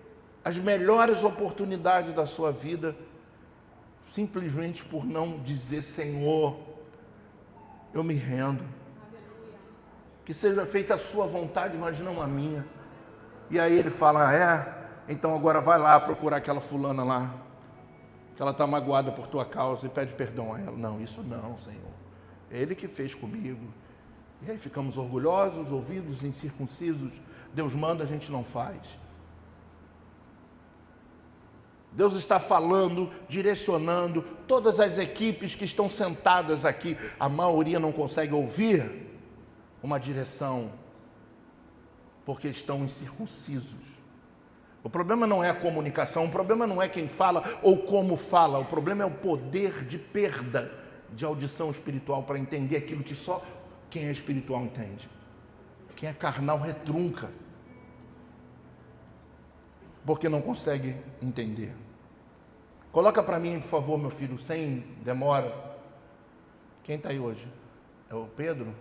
as melhores oportunidades da sua vida, simplesmente por não dizer, Senhor, eu me rendo. Que seja feita a sua vontade, mas não a minha. E aí ele fala, então agora vai lá procurar aquela fulana lá, que ela está magoada por tua causa e pede perdão a ela. Não, isso não, Senhor. É Ele que fez comigo. E aí ficamos orgulhosos, ouvidos incircuncisos. Deus manda, a gente não faz. Deus está falando, direcionando, todas as equipes que estão sentadas aqui, a maioria não consegue ouvir uma direção, porque estão incircuncisos. O problema não é a comunicação, o problema não é quem fala ou como fala, o problema é o poder de perda de audição espiritual para entender aquilo que só quem é espiritual entende. Quem é carnal retrunca, porque não consegue entender. Coloca para mim, por favor, meu filho, sem demora. Quem está aí hoje? É o Pedro?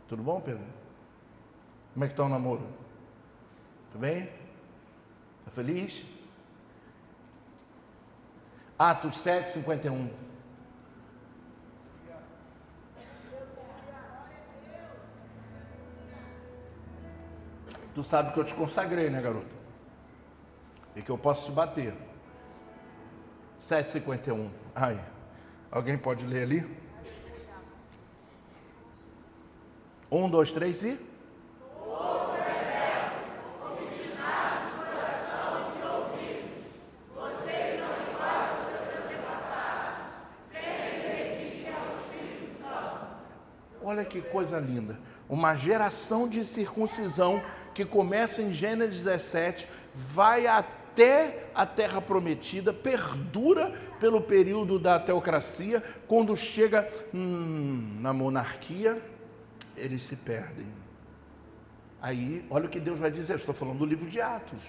Tudo bom, Pedro? Como é que está o namoro? Tudo bem? Está feliz? Atos 7:51. Tu sabe que eu te consagrei, né, garoto? E que eu posso te bater. 7:51. Ai, alguém pode ler ali? 1, 2, 3 e... Olha que coisa linda. Uma geração de circuncisão que começa em Gênesis 17, vai até a terra prometida, perdura pelo período da teocracia, quando chega na monarquia, eles se perdem. Aí, olha o que Deus vai dizer, eu estou falando do livro de Atos,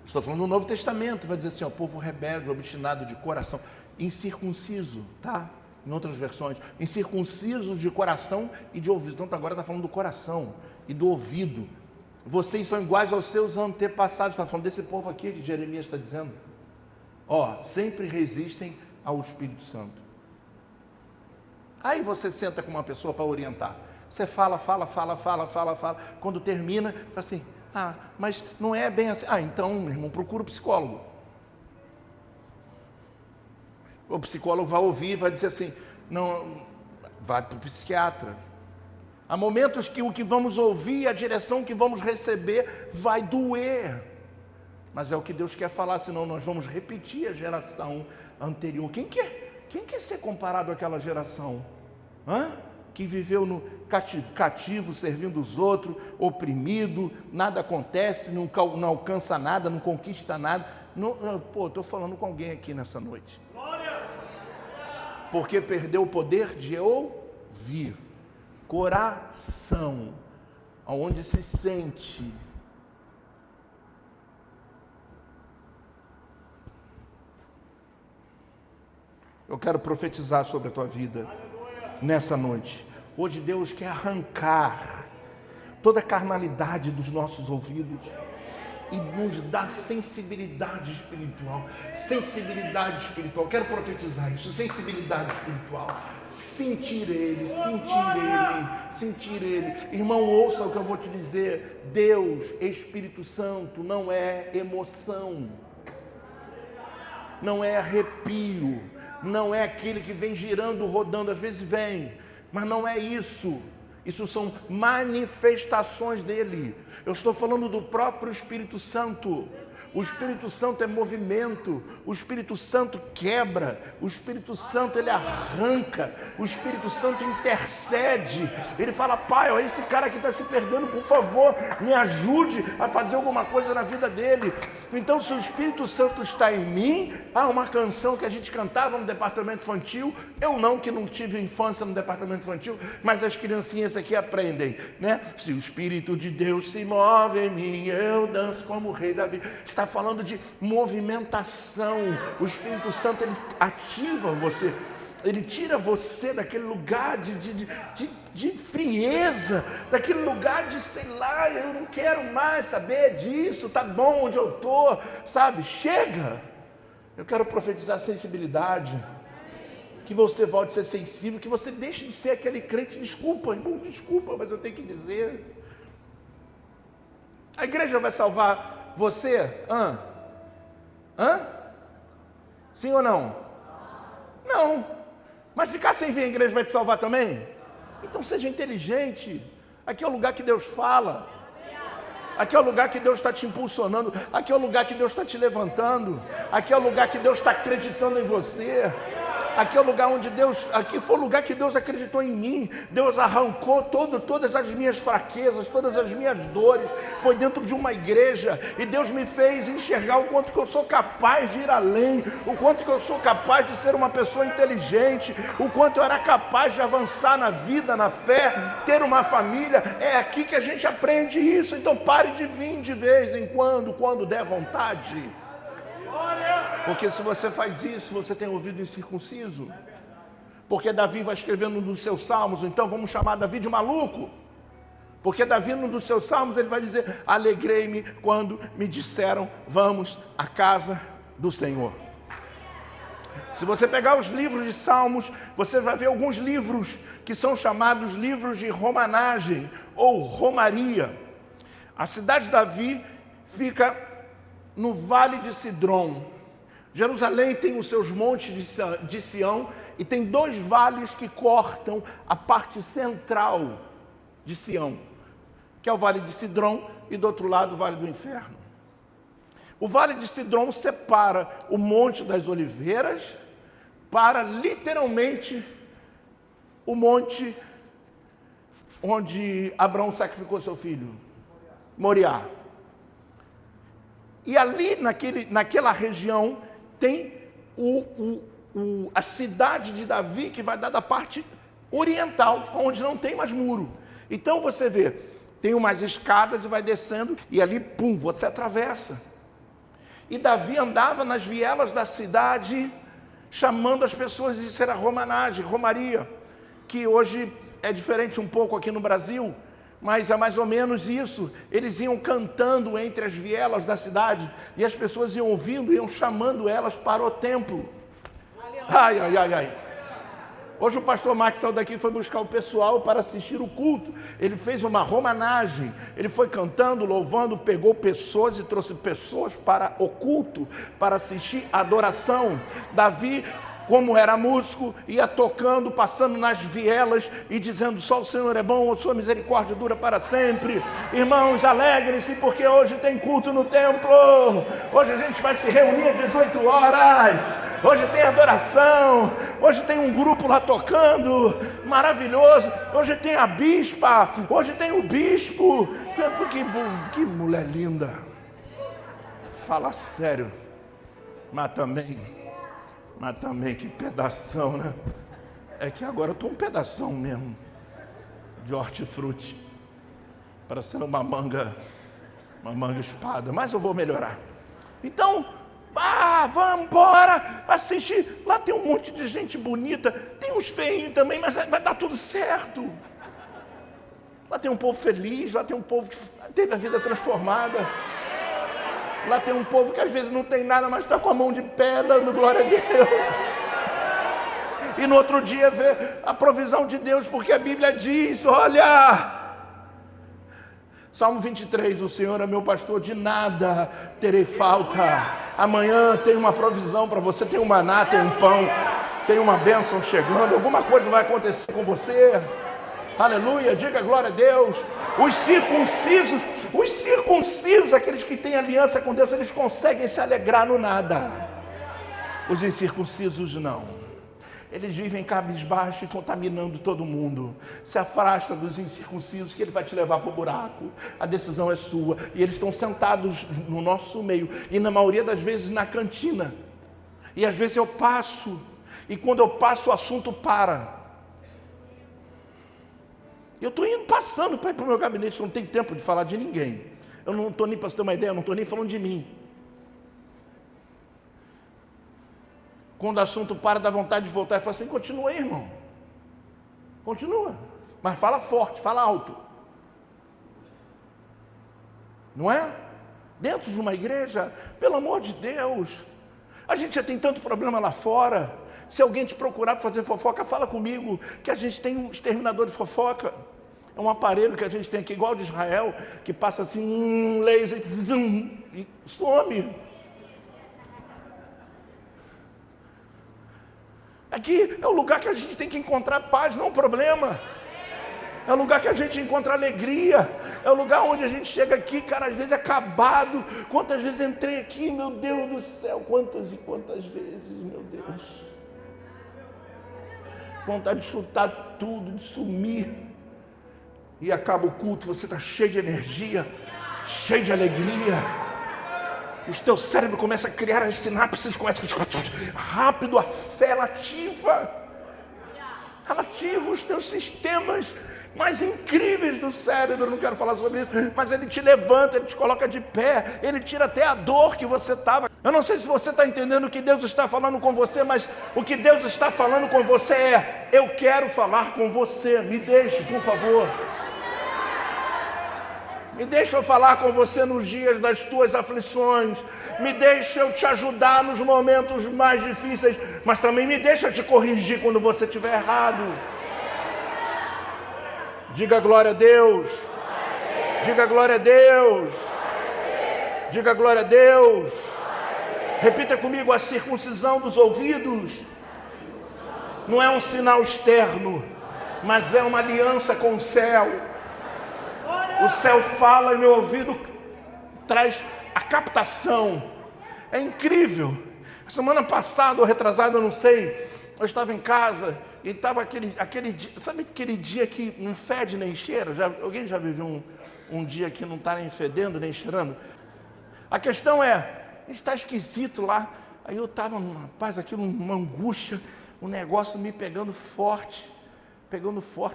estou falando do Novo Testamento, vai dizer assim, ó, povo rebelde, obstinado de coração, incircunciso, tá? Em outras versões, incircuncisos de coração e de ouvido. Então agora está falando do coração e do ouvido. Vocês são iguais aos seus antepassados. Está falando desse povo aqui que Jeremias está dizendo. Ó, sempre resistem ao Espírito Santo. Aí você senta com uma pessoa para orientar. Você fala. Quando termina, fala assim, mas não é bem assim. Então, meu irmão, procura o psicólogo. O psicólogo vai ouvir e vai dizer assim, não, vai para o psiquiatra. Há momentos que o que vamos ouvir, a direção que vamos receber vai doer. Mas é o que Deus quer falar, senão nós vamos repetir a geração anterior. Quem quer ser comparado àquela geração? Que viveu no cativo, servindo os outros, oprimido, nada acontece, não alcança nada, não conquista nada. Estou falando com alguém aqui nessa noite. Porque perdeu o poder de ouvir. Coração, aonde se sente. Eu quero profetizar sobre a tua vida nessa noite. Hoje Deus quer arrancar toda a carnalidade dos nossos ouvidos e nos dar sensibilidade espiritual. Sensibilidade espiritual, quero profetizar isso, sensibilidade espiritual. Sentir Ele. Irmão, ouça o que eu vou te dizer. Deus, Espírito Santo, não é emoção, não é arrepio, não é aquele que vem girando, rodando, às vezes vem, mas não é isso. Isso são manifestações dele. Eu estou falando do próprio Espírito Santo. O Espírito Santo é movimento, o Espírito Santo quebra, o Espírito Santo ele arranca, o Espírito Santo intercede. Ele fala, pai, ó, esse cara aqui está se perdendo, por favor, me ajude a fazer alguma coisa na vida dele. Então, se o Espírito Santo está em mim, há uma canção que a gente cantava no departamento infantil, que não tive infância no departamento infantil, mas as criancinhas aqui aprendem, né? Se o Espírito de Deus se move em mim, eu danço como o rei Davi. Está falando de movimentação. O Espírito Santo, ele ativa você, ele tira você daquele lugar de frieza, daquele lugar de, sei lá, eu não quero mais saber disso, tá bom onde eu estou, sabe, chega. Eu quero profetizar sensibilidade, que você volte a ser sensível, que você deixe de ser aquele crente, desculpa, mas eu tenho que dizer. A igreja vai salvar você? Sim ou não? Não. Mas ficar sem vir à igreja vai te salvar também? Então seja inteligente. Aqui é o lugar que Deus fala. Aqui é o lugar que Deus está te impulsionando. Aqui é o lugar que Deus está te levantando. Aqui é o lugar que Deus está acreditando em você. Aqui é o lugar onde aqui foi o lugar que Deus acreditou em mim. Deus arrancou todas as minhas fraquezas, todas as minhas dores. Foi dentro de uma igreja. E Deus me fez enxergar o quanto que eu sou capaz de ir além. O quanto que eu sou capaz de ser uma pessoa inteligente. O quanto eu era capaz de avançar na vida, na fé, ter uma família. É aqui que a gente aprende isso. Então pare de vir de vez em quando der vontade. Porque se você faz isso, você tem ouvido incircunciso. Porque Davi vai escrevendo um dos seus salmos, então vamos chamar Davi de maluco. Porque Davi, num dos seus salmos, ele vai dizer: alegrei-me quando me disseram, vamos à casa do Senhor. Se você pegar os livros de Salmos, você vai ver alguns livros que são chamados livros de romanagem ou romaria. A cidade de Davi fica no Vale de Sidrom. Jerusalém tem os seus montes de Sião e tem 2 vales que cortam a parte central de Sião, que é o Vale de Sidrom e do outro lado o Vale do Inferno. O Vale de Sidrom separa o Monte das Oliveiras para literalmente o monte onde Abraão sacrificou seu filho, Moriá. E ali naquela região tem a cidade de Davi, que vai dar da parte oriental, onde não tem mais muro. Então você vê, tem umas escadas e vai descendo, e ali, pum, você atravessa. E Davi andava nas vielas da cidade, chamando as pessoas, isso era romanagem, romaria, que hoje é diferente um pouco aqui no Brasil, mas é mais ou menos isso. Eles iam cantando entre as vielas da cidade, e as pessoas iam ouvindo, iam chamando elas para o templo. Ai, ai, ai, ai. Hoje o pastor Max saiu daqui e foi buscar o pessoal para assistir o culto. Ele fez uma romanagem, ele foi cantando, louvando, pegou pessoas e trouxe pessoas para o culto, para assistir a adoração. Davi, como era músico, ia tocando, passando nas vielas e dizendo: só o Senhor é bom, a sua misericórdia dura para sempre. Irmãos, alegrem-se, porque hoje tem culto no templo. Hoje a gente vai se reunir às 18 horas. Hoje tem adoração, hoje tem um grupo lá tocando, maravilhoso. Hoje tem a bispa, hoje tem o bispo. Que mulher linda. Fala sério. Mas também que pedação, né? É que agora eu estou um pedação mesmo de hortifruti, parecendo uma manga espada, mas eu vou melhorar. Então, vamos embora assistir. Lá tem um monte de gente bonita, tem uns feinhos também, mas vai dar tudo certo. Lá tem um povo feliz, lá tem um povo que teve a vida transformada. Lá tem um povo que às vezes não tem nada, mas está com a mão de pé, dando glória a Deus. E no outro dia vê a provisão de Deus, porque a Bíblia diz, olha... Salmo 23, o Senhor é meu pastor, de nada terei falta. Amanhã tem uma provisão para você, tem um maná, tem um pão, tem uma bênção chegando, alguma coisa vai acontecer com você. Aleluia, diga glória a Deus. Os circuncisos, aqueles que têm aliança com Deus, eles conseguem se alegrar no nada. Os incircuncisos não. Eles vivem cabisbaixo e contaminando todo mundo. Se afasta dos incircuncisos, que ele vai te levar para o buraco. A decisão é sua. E eles estão sentados no nosso meio. E na maioria das vezes na cantina. E às vezes eu passo. E quando eu passo o assunto para. Eu estou passando para ir para o meu gabinete. Eu não tenho tempo de falar de ninguém. Eu não estou nem, para você ter uma ideia, eu não estou nem falando de mim. Quando o assunto para, dá vontade de voltar e fala assim: continua aí, irmão. Continua. Mas fala forte, fala alto. Não é? Dentro de uma igreja, pelo amor de Deus. A gente já tem tanto problema lá fora. Se alguém te procurar para fazer fofoca, fala comigo, que a gente tem um exterminador de fofoca. É um aparelho que a gente tem aqui, igual de Israel, que passa assim, laser, e some. Aqui é o lugar que a gente tem que encontrar paz, não problema. É o lugar que a gente encontra alegria. É o lugar onde a gente chega aqui, cara, às vezes acabado. Quantas vezes entrei aqui, meu Deus do céu, quantas e quantas vezes, meu Deus. Vontade de chutar tudo, de sumir. E acaba o culto, você está cheio de energia, cheio de alegria. O teu cérebro começa a criar as sinapses, começa a rápido, a fé ela ativa os teus sistemas mais incríveis do cérebro. Eu não quero falar sobre isso, mas ele te levanta, ele te coloca de pé, ele tira até a dor que você estava. Eu não sei se você está entendendo o que Deus está falando com você, mas o que Deus está falando com você é: eu quero falar com você, me deixe, por favor. Me deixa eu falar com você nos dias das tuas aflições. Me deixa eu te ajudar nos momentos mais difíceis. Mas também me deixa te corrigir quando você estiver errado. Diga glória a Deus. Diga glória a Deus. Diga glória a Deus. Repita comigo: a circuncisão dos ouvidos não é um sinal externo, mas é uma aliança com o céu. O céu fala e meu ouvido traz a captação. É incrível. Semana passada ou retrasada, eu não sei, eu estava em casa e estava aquele dia, sabe aquele dia que não fede nem cheira? Alguém já viveu um dia que não está nem fedendo nem cheirando? A questão está esquisito lá. Aí eu estava, rapaz, aquilo, uma angústia, um negócio me pegando forte,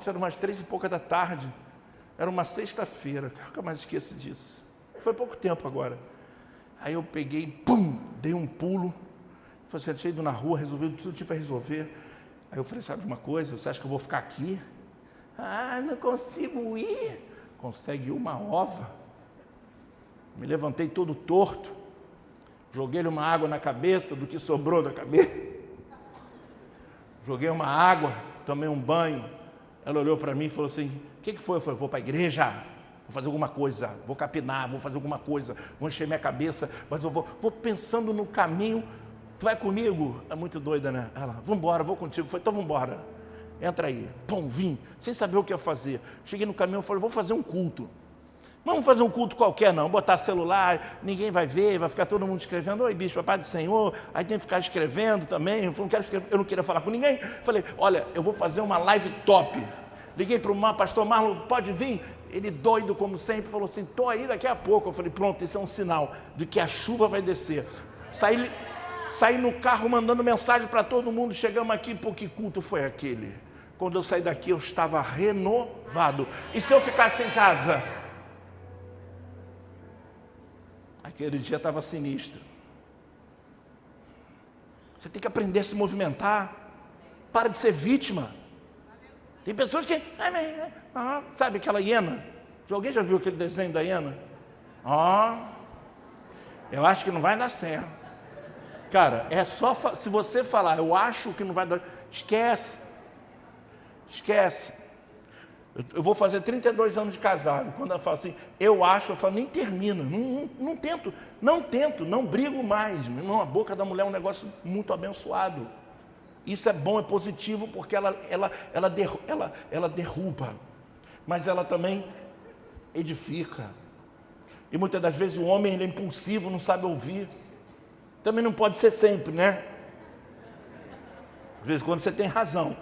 era umas 3 e pouca da tarde, era uma sexta-feira, nunca mais esqueço disso, foi pouco tempo agora. Aí eu peguei, dei um pulo, falei assim, tinha ido na rua, resolvi tudo tipo para resolver. Aí eu falei, sabe de uma coisa, você acha que eu vou ficar aqui? Ah, não consigo ir. Consegue ir uma ova. Me levantei todo torto, joguei-lhe uma água na cabeça, do que sobrou da cabeça. Joguei uma água, tomei um banho. Ela olhou para mim e falou assim, o que foi? Eu falei, vou para a igreja, vou fazer alguma coisa, vou capinar, vou fazer alguma coisa, vou encher minha cabeça, mas eu vou pensando no caminho. Tu vai comigo? É muito doida, né? Ela, vamos embora, vou contigo. Eu falei, então vamos embora, entra aí. Vim, sem saber o que ia fazer. Cheguei no caminho e falei, vou fazer um culto. Vamos fazer um culto qualquer não, botar celular, ninguém vai ver, vai ficar todo mundo escrevendo, oi bispo, Pai do Senhor, aí tem que ficar escrevendo também, eu não queria falar com ninguém. Falei, olha, eu vou fazer uma live top. Liguei para o pastor Marlon, pode vir? Ele doido como sempre, falou assim, estou aí daqui a pouco. Eu falei, pronto, isso é um sinal de que a chuva vai descer. Saí no carro mandando mensagem para todo mundo, chegamos aqui, pô, que culto foi aquele? Quando eu saí daqui eu estava renovado. E se eu ficasse em casa? Aquele dia estava sinistro. Você tem que aprender a se movimentar. Para de ser vítima. Tem pessoas que... sabe aquela hiena? Alguém já viu aquele desenho da hiena? Eu acho que não vai dar certo. Cara, é só... Se você falar, eu acho que não vai dar... Esquece. Eu vou fazer 32 anos de casado. Quando ela fala assim, eu acho, eu falo, nem termina, não tento, não brigo mais. Meu irmão, a boca da mulher é um negócio muito abençoado. Isso é bom, é positivo, porque ela derruba, mas ela também edifica. E muitas das vezes o homem ele é impulsivo, não sabe ouvir. Também não pode ser sempre, né? Às vezes quando você tem razão,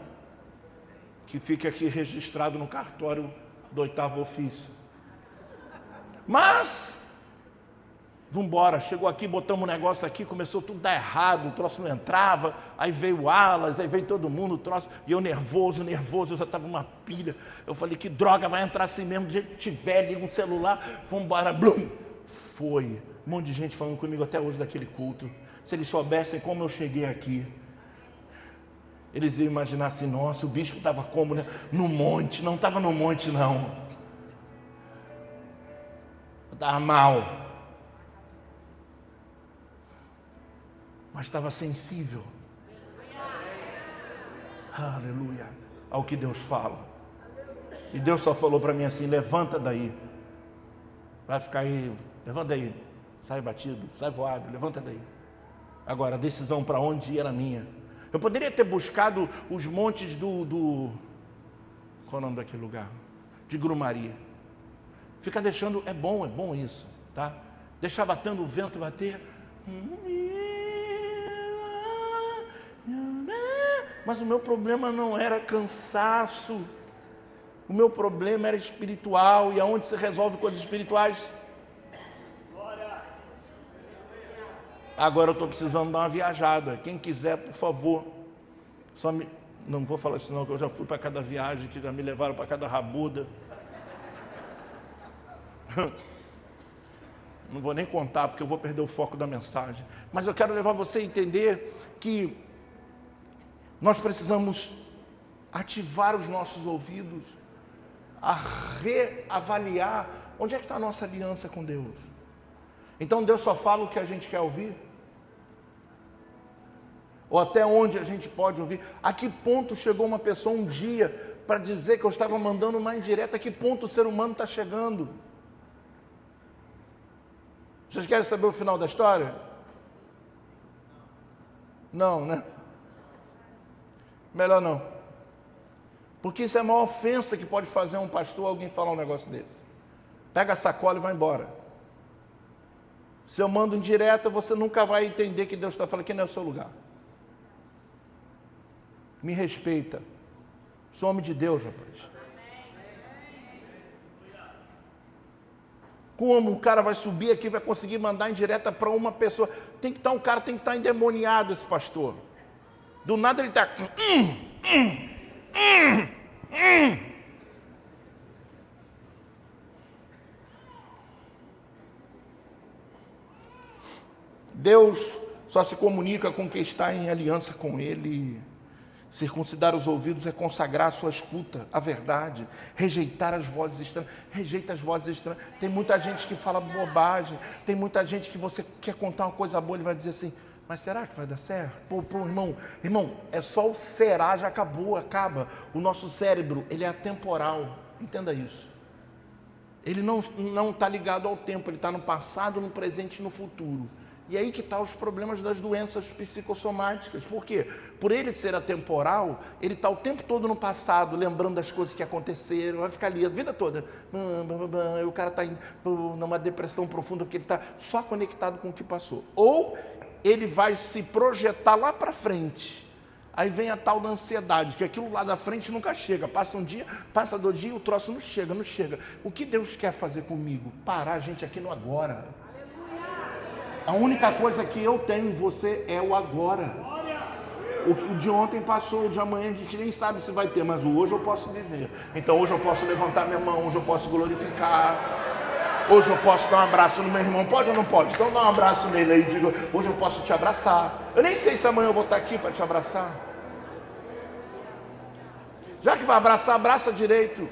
que fica aqui registrado no cartório do 8º ofício. Mas, vamos embora, chegou aqui, botamos um negócio aqui, começou tudo a dar errado, o troço não entrava, aí veio o Alas, aí veio todo mundo, o troço, e eu nervoso, eu já estava uma pilha. Eu falei, que droga, vai entrar assim mesmo, do jeito que tiver, liga um celular, vamos embora, blum. Foi, um monte de gente falando comigo até hoje daquele culto. Se eles soubessem como eu cheguei aqui, eles iam imaginar assim, nossa, o bispo estava como, né? No monte. Não estava no monte, não. Estava mal. Mas estava sensível. Aleluia. Ao que Deus fala. E Deus só falou para mim assim, levanta daí. Vai ficar aí, levanta daí. Sai batido, sai voado, levanta daí. Agora, a decisão para onde ir era minha. Eu poderia ter buscado os montes qual é o nome daquele lugar? De Grumari. Fica deixando, é bom isso, tá? Deixar batendo o vento bater. Mas o meu problema não era cansaço. O meu problema era espiritual. E aonde se resolve coisas espirituais? Agora eu estou precisando dar uma viajada. Quem quiser, por favor. Não vou falar isso não, que eu já fui para cada viagem, que já me levaram para cada rabuda. Não vou nem contar, porque eu vou perder o foco da mensagem. Mas eu quero levar você a entender que nós precisamos ativar os nossos ouvidos, a reavaliar Onde é que está a nossa aliança com Deus? Então Deus só fala o que a gente quer ouvir? Ou até onde a gente pode ouvir? A que ponto chegou uma pessoa um dia para dizer que eu estava mandando uma indireta? A que ponto o ser humano está chegando? Vocês querem saber o final da história? Não, né? Melhor não. Porque isso é a maior ofensa que pode fazer um pastor alguém falar um negócio desse. Pega a sacola e vai embora. Se eu mando indireta, você nunca vai entender que Deus está falando que não é o seu lugar. Me respeita. Sou homem de Deus, rapaz. Como o cara vai subir aqui e vai conseguir mandar indireta para uma pessoa? Tem que estar um cara, tem que estar endemoniado esse pastor. Do nada ele está... Deus só se comunica com quem está em aliança com Ele. Circuncidar os ouvidos é consagrar a sua escuta, a verdade, rejeitar as vozes estranhas. Rejeita as vozes estranhas. Tem muita gente que fala bobagem, tem muita gente que você quer contar uma coisa boa, ele vai dizer assim, mas será que vai dar certo? Irmão, é só o será, já acaba. O nosso cérebro, ele é atemporal, entenda isso. Ele não está ligado ao tempo, ele está no passado, no presente e no futuro. E aí que estão os problemas das doenças psicossomáticas. Por quê? Por ele ser atemporal, ele está o tempo todo no passado, lembrando das coisas que aconteceram, vai ficar ali a vida toda. O cara está numa depressão profunda, porque ele está só conectado com o que passou. Ou ele vai se projetar lá para frente. Aí vem a tal da ansiedade, que aquilo lá da frente nunca chega. Passa um dia, passa 2 dias, o troço não chega. O que Deus quer fazer comigo? Parar a gente aqui no agora. A única coisa que eu tenho em você é o agora. O de ontem passou, o de amanhã a gente nem sabe se vai ter, mas o hoje eu posso viver. Então hoje eu posso levantar minha mão, hoje eu posso glorificar. Hoje eu posso dar um abraço no meu irmão, pode ou não pode? Então dá um abraço nele aí e diga, hoje eu posso te abraçar. Eu nem sei se amanhã eu vou estar aqui para te abraçar. Já que vai abraçar, abraça direito.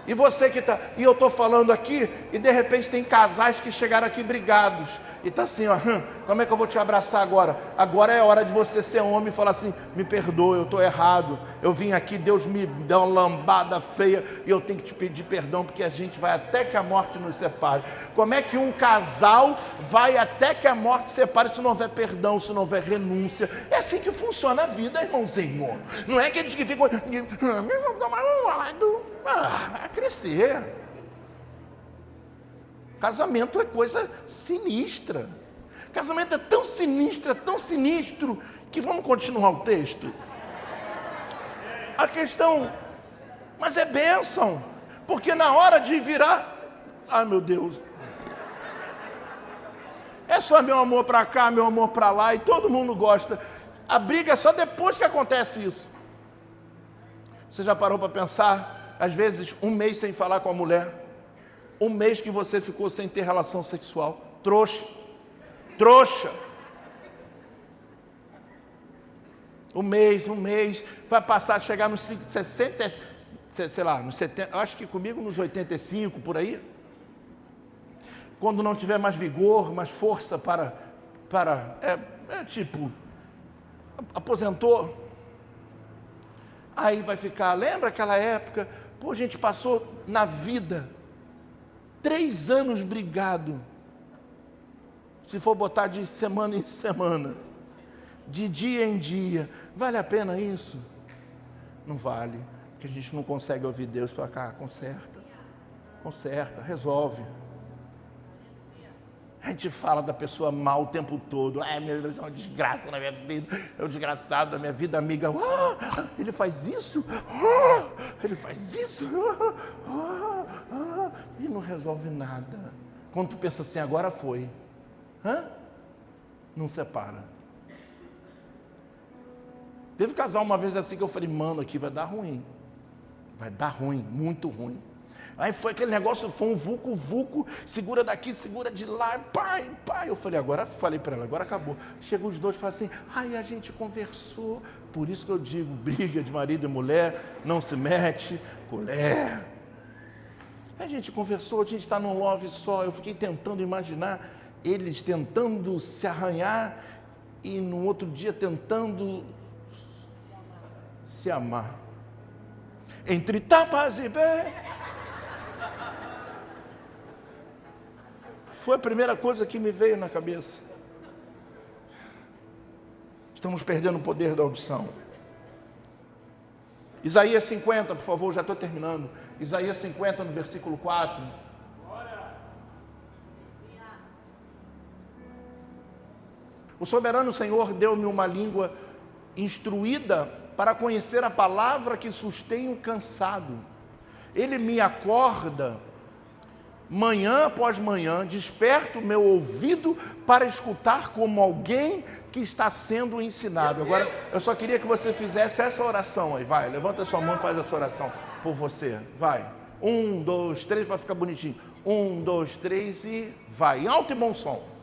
E você que está... E eu estou falando aqui, e de repente tem casais que chegaram aqui brigados. E está assim, ó, como é que eu vou te abraçar agora? Agora é hora de você ser homem e falar assim, me perdoa, eu estou errado. Eu vim aqui, Deus me deu uma lambada feia e eu tenho que te pedir perdão, porque a gente vai até que a morte nos separe. Como é que um casal vai até que a morte separe se não houver perdão, se não houver renúncia? É assim que funciona a vida, irmãozinho. Não é aqueles que ficam... vai crescer. Casamento é coisa sinistra. Casamento é tão sinistro, que vamos continuar o texto. A questão, mas é bênção, porque na hora de virar, ai meu Deus, é só meu amor para cá, meu amor para lá, e todo mundo gosta. A briga é só depois que acontece isso. Você já parou para pensar, às vezes, 1 mês sem falar com a mulher? 1 mês que você ficou sem ter relação sexual. Trouxa. 1 mês, vai passar, chegar nos 60, sei lá, nos 70, acho que comigo nos 85, por aí. Quando não tiver mais vigor, mais força para tipo, aposentou. Aí vai ficar, lembra aquela época? Pô, a gente passou na vida 3 anos brigado, se for botar de semana em semana, de dia em dia, vale a pena isso? Não vale, porque a gente não consegue ouvir Deus e falar, cara, conserta, resolve. A gente fala da pessoa mal o tempo todo, meu Deus, é uma desgraça na minha vida, é um desgraçado da minha vida, amiga, ele faz isso, e não resolve nada. Quando tu pensa assim, agora foi, não separa. Teve casal uma vez assim que eu falei, mano, aqui vai dar ruim, muito ruim. Aí foi aquele negócio, foi um vucu, segura daqui, segura de lá, pai. Eu falei, falei para ela, agora acabou. Chegam os dois e falam assim, a gente conversou. Por isso que eu digo, briga de marido e mulher, não se mete, colher. A gente conversou, a gente está num love só. Eu fiquei tentando imaginar eles tentando se arranhar e no outro dia tentando se amar. Entre tapas e beijos. Foi a primeira coisa que me veio na cabeça. Estamos perdendo o poder da audição. Isaías 50, por favor, já estou terminando. Isaías 50, no versículo 4. O soberano Senhor deu-me uma língua instruída para conhecer a palavra que sustém o cansado. Ele me acorda manhã após manhã, desperta o meu ouvido para escutar como alguém que está sendo ensinado. Agora, eu só queria que você fizesse essa oração aí, vai, levanta a sua mão e faz essa oração por você, vai. 1, 2, 3, para ficar bonitinho. 1, 2, 3 e vai, em alto e bom som.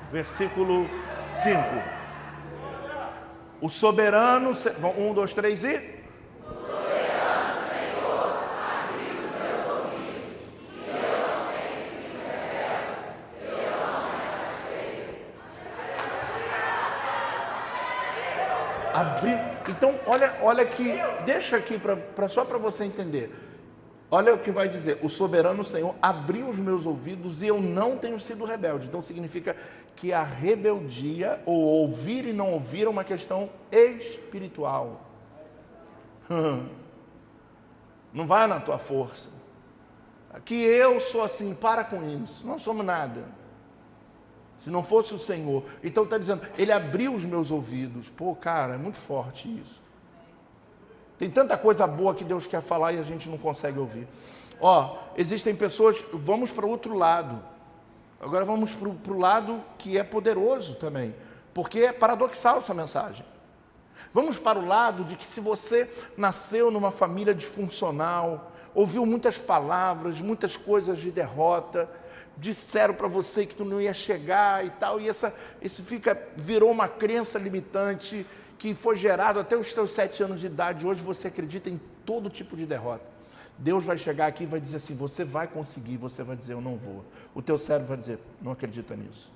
Versículo 5. O soberano, 1, 2, 3 e... O soberano Senhor abriu os meus ouvidos, e eu não tenho sido rebelde, eu não me afastei. Abriu. Então, olha aqui, deixa aqui só para você entender. Olha o que vai dizer, o soberano Senhor abriu os meus ouvidos e eu não tenho sido rebelde. Então significa que a rebeldia, ou ouvir e não ouvir, é uma questão espiritual. Não vai na tua força. Aqui eu sou assim, para com isso, não somos nada. Se não fosse o Senhor. Então está dizendo, Ele abriu os meus ouvidos. Pô, cara, é muito forte isso. Tem tanta coisa boa que Deus quer falar e a gente não consegue ouvir. Existem pessoas, vamos para o outro lado. Agora vamos para o lado que é poderoso também, porque é paradoxal essa mensagem. Vamos para o lado de que se você nasceu numa família disfuncional, ouviu muitas palavras, muitas coisas de derrota, disseram para você que tu não ia chegar e tal, e isso virou uma crença limitante, que foi gerado até os teus 7 anos de idade. Hoje você acredita em todo tipo de derrota. Deus vai chegar aqui e vai dizer assim, você vai conseguir, você vai dizer, eu não vou. O teu cérebro vai dizer, não acredita nisso.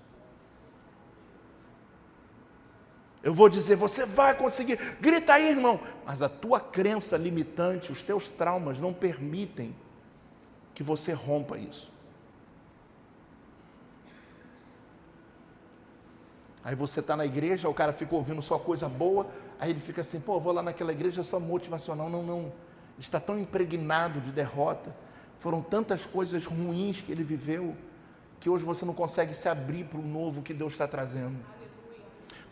Eu vou dizer, você vai conseguir, grita aí, irmão. Mas a tua crença limitante, os teus traumas não permitem que você rompa isso. Aí você está na igreja, o cara fica ouvindo só coisa boa, aí ele fica assim, pô, eu vou lá naquela igreja só motivacional. Não, está tão impregnado de derrota, foram tantas coisas ruins que ele viveu, que hoje você não consegue se abrir para o novo que Deus está trazendo,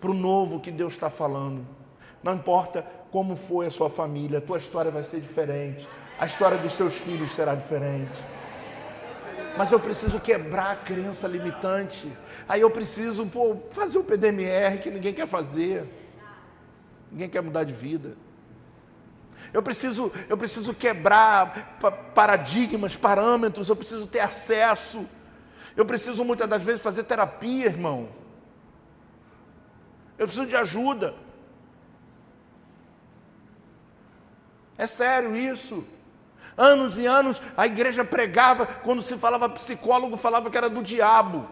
para o novo que Deus está falando. Não importa como foi a sua família, a tua história vai ser diferente, a história dos seus filhos será diferente. Mas eu preciso quebrar a crença limitante. Aí eu preciso fazer o PDMR que ninguém quer fazer. Ninguém quer mudar de vida. Eu preciso quebrar paradigmas, parâmetros. Eu preciso ter acesso. Eu preciso muitas das vezes fazer terapia, irmão. Eu preciso de ajuda. É sério isso. Anos e anos a igreja pregava, quando se falava psicólogo, falava que era do diabo.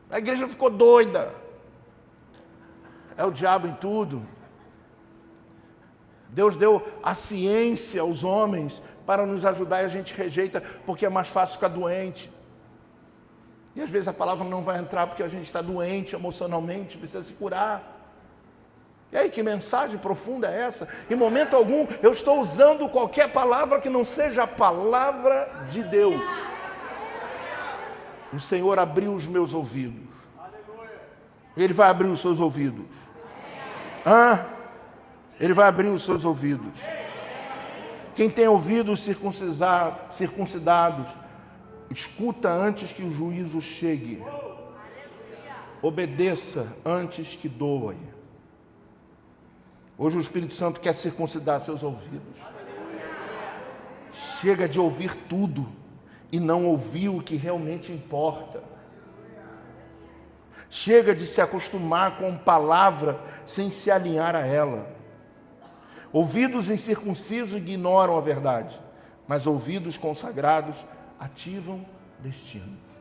A igreja ficou doida. É o diabo em tudo. Deus deu a ciência aos homens para nos ajudar e a gente rejeita porque é mais fácil ficar doente. E às vezes a palavra não vai entrar porque a gente está doente emocionalmente, precisa se curar. E aí, que mensagem profunda é essa? Em momento algum eu estou usando qualquer palavra que não seja a palavra de Deus. O Senhor abriu os meus ouvidos. Ele vai abrir os seus ouvidos. Ele vai abrir os seus ouvidos. Quem tem ouvidos circuncidados, escuta antes que o juízo chegue. Obedeça antes que doa. Hoje o Espírito Santo quer circuncidar seus ouvidos. Chega de ouvir tudo e não ouvir o que realmente importa. Chega de se acostumar com palavra sem se alinhar a ela. Ouvidos incircuncisos ignoram a verdade, mas ouvidos consagrados ativam destinos.